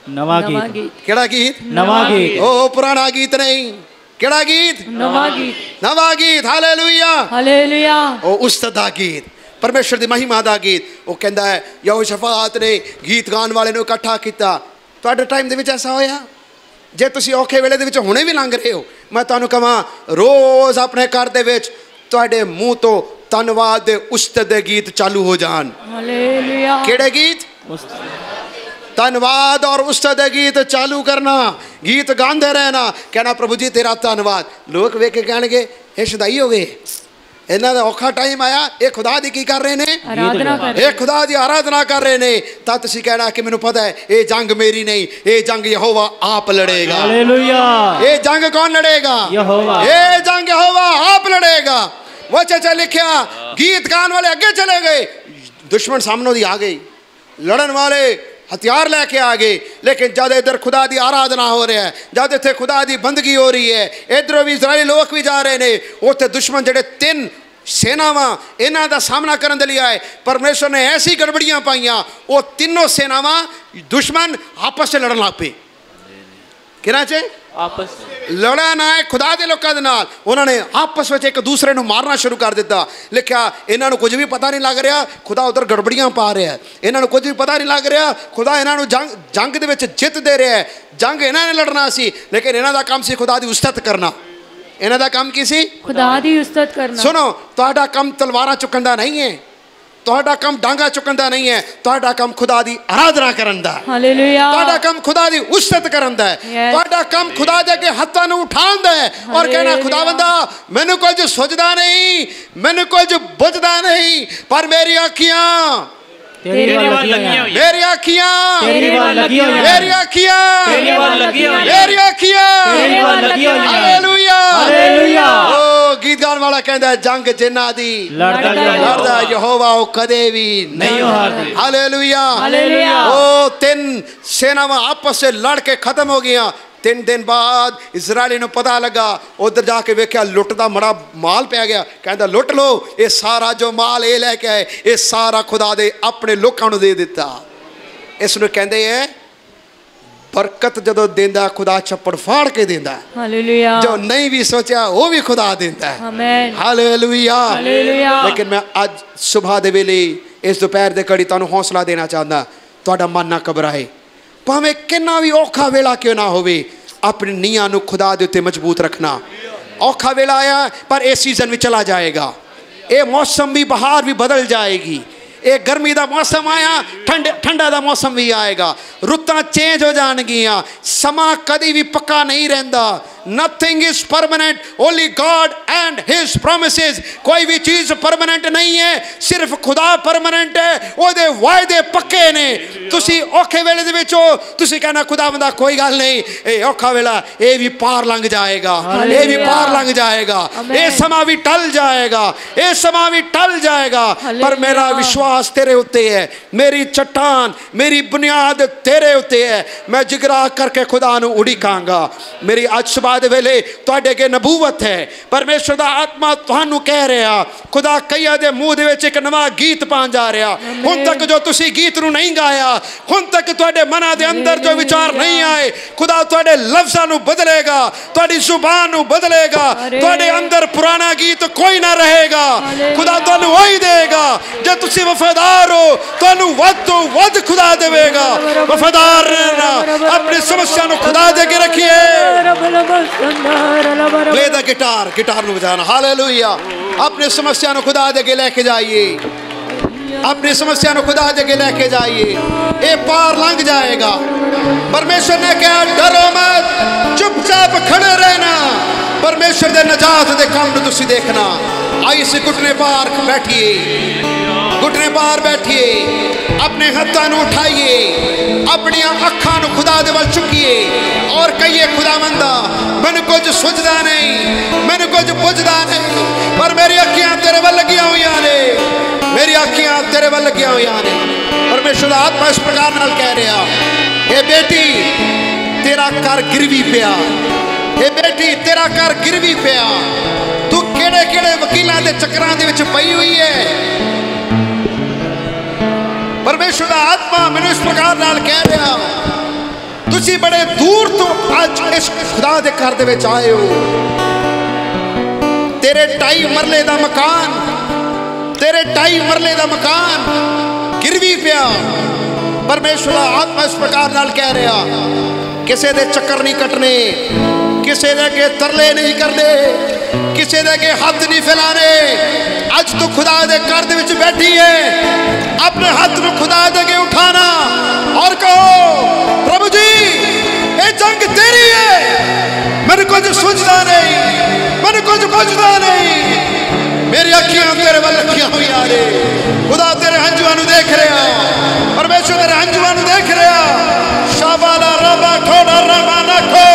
नवा गीत। केड़ा गीत? नवा गीत। ओ पुराना गीत नहीं, केड़ा गीत? नवा गीत। नवा गीत। Hallelujah hallelujah. ओ उस्तत दा गीत, परमेश्वर दी महिमा दा गीत। वो कहंदा है यहोशाफात ने गीत गान वाले नूं इकट्ठा कीता। तुहाडे टाइम दे विच ऐसा होया? जे तुसीं औखे वेले दे विच हुणे भी लंघ रहे हो, मैं तुहानू कहां रोज़ अपने घर दे विच तुहाडे मूँह तो धन्नवाद दे उस्तत दे गीत चालू हो जान। हालेलुया। केड़े गीत? धन्यवाद और उस्तत गीत चालू करना, गीत गांदे रहना, कहना प्रभु जी तेरा धन्यवाद। लोग वेख के कहणगे ये शदाई हो गए, इन्हां दा औखा टाइम आया, ये खुदा दी की कर रहे ने? आराधना कर रहे। ये खुदा दी आराधना कर रहे ने। तां तुसीं कहना कि मैनूं पता है ये जंग मेरी नहीं, ये जंग यहोवा आप लड़ेगा। हालेलुया। ये जंग कौन लड़ेगा? यहोवा। ये जंग यहोवा आप लड़ेगा। वो चाचा लिखिया गीत गान वाले अगे चले गए, दुश्मन सामने दी आ गई, लड़न वाले हथियार लैके आ गए। लेकिन जब इधर खुदा दी आराधना हो रहा है, जब इतने खुदा दी बंदगी हो रही है, इधरों भी इजराइली लोग भी जा रहे हैं, उत्थे दुश्मन जड़े 3 सेनावां इन्हां दा सामना करने लिए आए। परमेश्वर ने ऐसी गड़बड़ियां पाइयां, वो तीनों सेनावां दुश्मन आपस से लड़न लग पे। किहड़ा च आपस लड़ा ना है खुदा दे लोकां दे नाल, उन्होंने आपस में एक दूसरे को मारना शुरू कर दिता। लिखा इन्हों कुछ भी पता नहीं लग रहा खुदा उधर गड़बड़ियां पा रहा है, इन्हों कुछ भी पता नहीं लग रहा खुदा इन्हों जंग दे विच जित दे रहा है। जंग इन्होंने लड़ना सी, लेकिन इन्हों का काम सी खुदा दी उस्तत करना। इन्हों का काम की सी? खुदा दी उस्तत करना। सुनो, तुहाडा काम तलवारां चुकण दा नहीं है, तुहाडा काम डांगा चुकण दा नहीं है, तुहाडा काम खुदा दी आराधना करन दा। हालेलुया। तुहाडा काम खुदा दी उस्तत करन दा है। तुहाडा काम खुदा दे अगे हत्थां नूं उठाउण दा है और कहना खुदावंदा मैनूं कुछ सुझदा नहीं, मैनूं कुछ बुझदा नहीं, पर मेरी अखियां तेरी वाल लगी हुई, मेरी अखियां तेरी वाल लगी हुई, मेरी अखियां तेरी वाल लगी हुई, मेरी अखियां तेरी वाल लगी हुई। Hallelujah hallelujah. ओ गीत गाने वाला कहता है जंग जिन्हां दी लड़दा यहोवा ओ कदे भी नहीं हारदा। Hallelujah hallelujah. ओ 3 सेनावां आपस से लड़ के खत्म हो गईयां। 3 दिन बाद इजराइली नूं पता लगा, उधर जाके वेख्या लुट दा बड़ा माल पै गया। कहता लुट लो, ये सारा जो माल ये लैके आए ये सारा खुदा दे अपने लोकां नूं दे दिता। इस नूं कहंदे है बरकत जदों देंदा खुदा छप्पड़ फाड़ के देंदा। हालेलुया। जो नहीं भी सोचा वो भी खुदा देंदा है। आमीन। Hallelujah hallelujah. लेकिन मैं आज सुबह दे वेले इस दोपहर दे घड़ी तुहानूं हौसला देना चाहता, तुहाडा मन ना घबराए, भावें किन्ना भी औखा वेला क्यों ना होवे, अपनी नींहां नूं खुदा दे उत्ते मजबूत रखना। औखा वेला आया पर यह सीजन भी चला जाएगा, ये मौसम भी बहार भी बदल जाएगी, ये गर्मी का मौसम आया ठंडा का मौसम भी आएगा, रुतां चेंज हो जाएगियां, समा कभी भी पक्का नहीं रहता। Nothing is permanent, only God and his promises. कोई भी चीज़ परमानेंट नहीं है, सिर्फ खुदा परमानेंट है, ओदे वायदे पक्के ने। तुसी औखे वेले दे विच हो, तुसी कहना खुदा बंदा कोई गल नहीं, ये औखा वेला ये भी पार लंघ जाएगा, ये भी पार लंघ जाएगा, ये समा भी टल जाएगा, ये समा भी टल जाएगा। पर मेरा विश्वास तेरे उत्ते है, मेरी चट्टान मेरी बुनियाद तेरे उत्ते है। मैं जिगरा करके खुदा नूं उड़ीकांगा। मेरी अज सुबह दे वेले तुहाडे अगे नबूवत है, परमेश्वर दा आत्मा तुहानू कह रहा, खुदा कईयां दे मूँह दे विच एक नवा गीत पान जा रहा। हुण तक जो तुसी गीत नूं नहीं गाया, हुण तक तुहाडे मनां दे अंदर जो विचार नहीं आए, खुदा तुहाडे लफ्ज़ां नूं बदलेगा, तुहाडी जुबान नूं बदलेगा, तुहाडे अंदर पुराना गीत कोई ना रहेगा। खुदा तुहानू वही देगा जे तुसी वफादार हो, तुहानू वध तो वध खुदा देवेगा। वफादार रहना, अपनी समस्या नूं खुदा दे के रखिए। प्ले द गिटार, गिटार नूं बजाना। हालेलुया। अपनी समस्या नूं खुदा दे के लेके जाइए, अपनी समस्या नूं खुदा दे के लेके जाइए, ये पार लंघ जाएगा। परमेश्वर ने कहा डरो मत, चुपचाप खड़े रहना, परमेश्वर दे नजात दे काम नूं तुसीं देखना। आई इस घुटने पार बैठिए, घुटने पार बैठिए, अपने हत्थां नूं उठाइए, अपनी अखां नूं खुदा दे वल चुकिए और कहिए खुदावंदा मैनूं कुछ सुझदा नहीं, मैनूं कुछ बुझदा नहीं, पर मेरी अखियां तेरे वल लगियां होईयां ने, मेरी अखियां तेरे वल लगियां होईयां ने। परमेश्वर दा आत्मा इस प्रकार नाल कह रहा, ए बेटी तेरा घर गिरवी पिया, ए बेटी तेरा घर गिरवी पिया, तू केड़े केड़े वकीलां दे चक्करां दे विच पई हुई है। परमेश्वर दा आत्मा मैनूं इस प्रकार नाल कह रहा, तुसी बड़े दूर तो अज इस खुदा दे घर दे विच आए हो। तेरे 2.5 मरले दा मकान, तेरे 2.5 मरले दा मकान गिरवी पिया। परमेश्वर दा आत्मा इस प्रकार नाल कह रहा, किसी दे चक्कर नहीं कटने, किसी दे अगे तरले नहीं करने, किसी दे अगे हाथ नहीं फैलाने। अज तू खुदा दे घर दे विच बैठी है, अपने हाथ नूं खुदा दे अगे उठाना और कहो प्रभु जी ये जंग तेरी है, मैनूं कुछ सुझदा नहीं, मैनूं कुछ बुझदा नहीं, मेरी अखियां तेरे वल लगियां होईयां ने। खुदा तेरे हंजुआं नूं देख रहा, परमेश्वर तेरे हंजुआं नूं देख रहा। शाबाला रबा खोला रबा नखो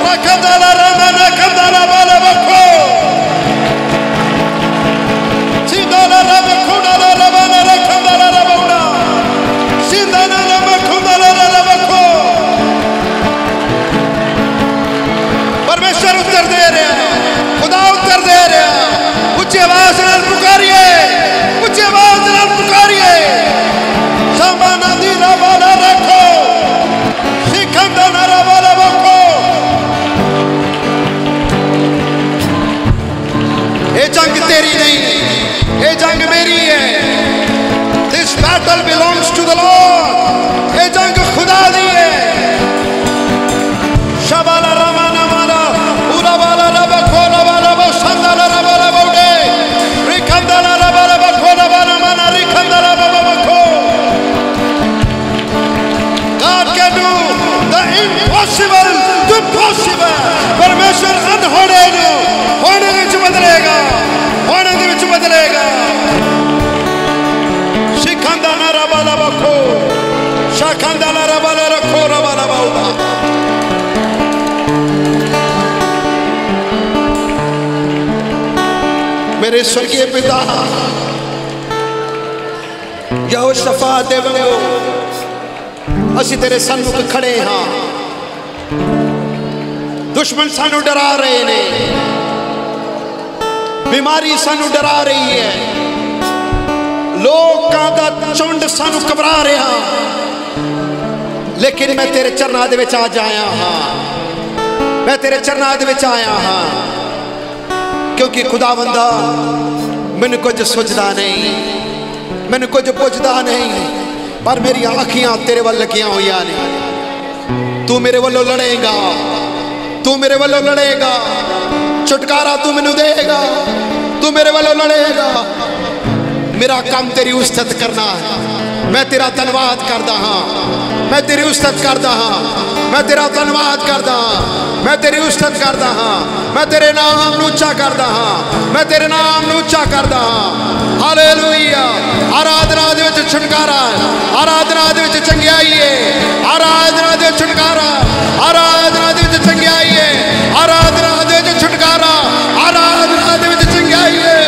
रखदाला रबा नखदाला बाला बखो सीदाला रबा खोला रबा नखदाला रबा सीदाला रबा खोला रबा खो। परमेश्वर उत्तर दे रहा, खुदा उत्तर दे रहा। उच्ची आवाज नाल पुकारिए, उच्ची आवाज नाल पुकारिए। शाबाना दी रबा रखो सिखंदना रबा बखो। ये जंग तेरी नहीं, ये जंग मेरी है। This battle belongs to the Lord। ये जंग खुदा दी है। शबाला रमाना माला पूरा वाला रबा खोला वाला वो संदाला रबा रबा उड़े रिखंदाला रबा रबा खोला वाला माना रिखंदाला रबा बखो। God can do the impossible to possible। परमेश्वर अनहोने नूं होने विच बदलेगा, होने दे विच बदलेगा। शिखंदाला रबा रबा खो शाखंदाला रबा रखो रबा रबा उड़ा। मेरे स्वर्गीय पिता यहोशफात दे वांगू असी तेरे सन्मुख खड़े हाँ। दुश्मन सानू डरा रहे ने, बीमारी सानू डरा रही है, लोकां दा झुंड सानू घबरा रहा, लेकिन मैं तेरे चरनां दे विच आज आया हाँ, मैं तेरे चरनां दे विच आया हाँ। क्योंकि खुदावंदा मैनूं कुछ सुझदा नहीं, मैनूं कुछ बुझदा नहीं, पर मेरी अखियां तेरे वल लगियां होईयां ने। तू मेरे वल्लों लड़ेगा, तू मेरे वालों लड़ेगा, छुटकारा तू मैनू देगा, तू मेरे वालों लड़ेगा। मेरा काम तेरी उस्तत करना है। मैं तेरा धन्यवाद करदा हाँ, मैं तेरी उस्तत करदा हाँ, मैं तेरा धन्यवाद करदा हाँ, मैं तेरी उस्तत करदा हाँ, मैं तेरे नाम नू उच्चा करदा हाँ, मैं तेरे नाम नू उच्चा करदा हाँ। हालेलुया। आराधना दे विच छुटकारा है, आराधना दे विच चंगियाई है, आराधना दे छुटकारा, आराधना दे विच चंगियाई है, आराधना दे विच छुटकारा, आराधना दे विच चंगियाई है।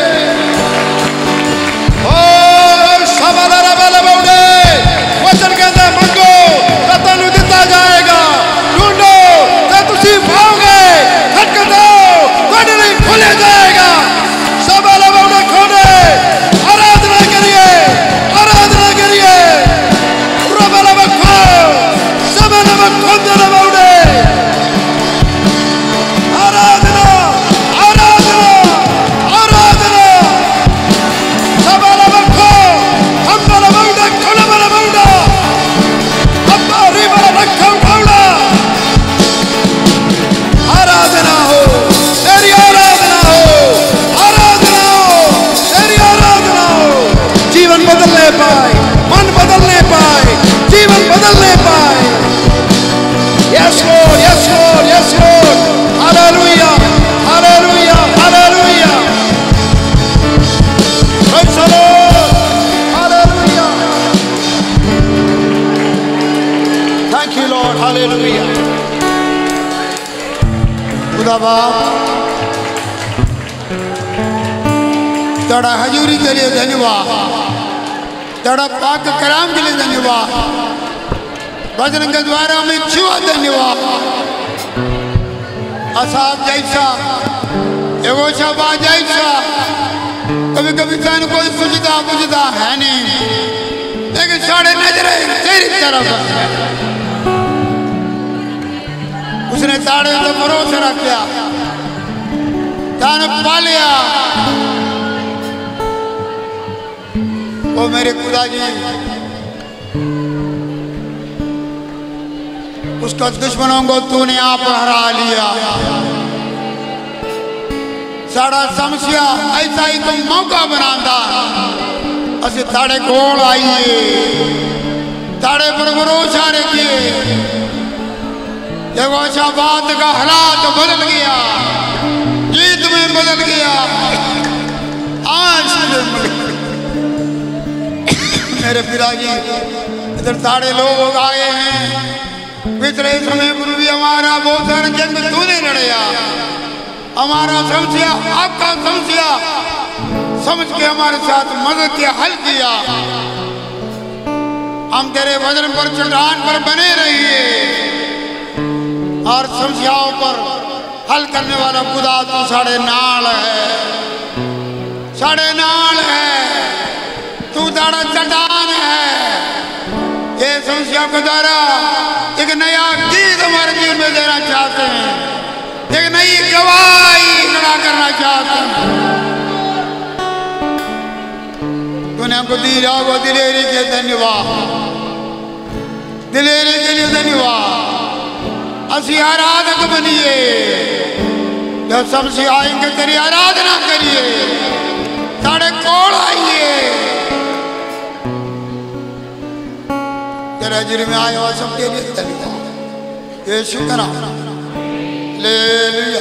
वचन कहता है मंगो तो तुहानू दिता जाएगा, ढूंढो तो तुसी पाओगे, खटखटाओ तुहाडे लई खोलिया जाएगा। सब लबाउडे खोले, आराधना करिए, आराधना करिए। रब लबखो सब लबखो लबाउडे आराधना, आराधना, आराधना। सब लबखो हम लबाउडे खोले लबाउडा आराधना हो, तेरी आराधना हो, आराधना हो, तेरी आराधना हो। जीवन बदलने पाए, मन बदलने पाए, जीवन बदलने पाए। Yes Lord, yes Lord, yes Lord. Hallelujah, hallelujah, hallelujah. Praise the Lord, hallelujah. Thank you Lord, hallelujah. खुदा बाप तेरा हजूरी के लिए धन्यवाद, तेरा पाक कलाम के लिए धन्यवाद, वचन के द्वारा में छुआ धन्यवाद। असाब जैसा एगो शबा जैसा कभी कभी कान कोई पूछता पूछता है नहीं, लेकिन साढ़े नजरे तेरी तरफ है। उसने ताड़े तो भरोसा रखा, तान पालिया। ओ मेरे खुदा जी, उसका दुश्मनों को तूने आप हरा लिया। साड़ा समस्या ऐसा ही तुम मौका बनाता, असी ताड़े कोल आइए, ताड़े पर भरोसा रखिए। देखो अच्छा बात का हालात बदल गया, जीत में बदल गया। आज मेरे पिताजी इधर सारे लोग आए हैं, पिछले समय पर भी हमारा बहुत सारा जंग तूने लड़या। हमारा समस्या आपका समस्या समझ के हमारे साथ मदद किया, हल किया। हम तेरे वजन पर चट्टान पर बने रहिए और समस्याओं पर हल करने वाला खुदा तू साढ़े नाल है, साढ़े नाल है। तू ताड़ा चट्टान है। ये समस्या के द्वारा एक नया गीत हमारे जीवन में देना चाहते हैं, एक नई गवाही खड़ा करना चाहते हैं। तूने हमको दी जाओ दिलेरी के धन्यवाद, दिलेरी के लिए धन्यवाद। असी आराधक बनिए, जब सबसे आएंगे तेरी आराधना करिए, साढ़े कोल आइए। तेरे जिर में आए हुआ सबके लिए धन्यवाद। यीशु का नाम, हालेलुया।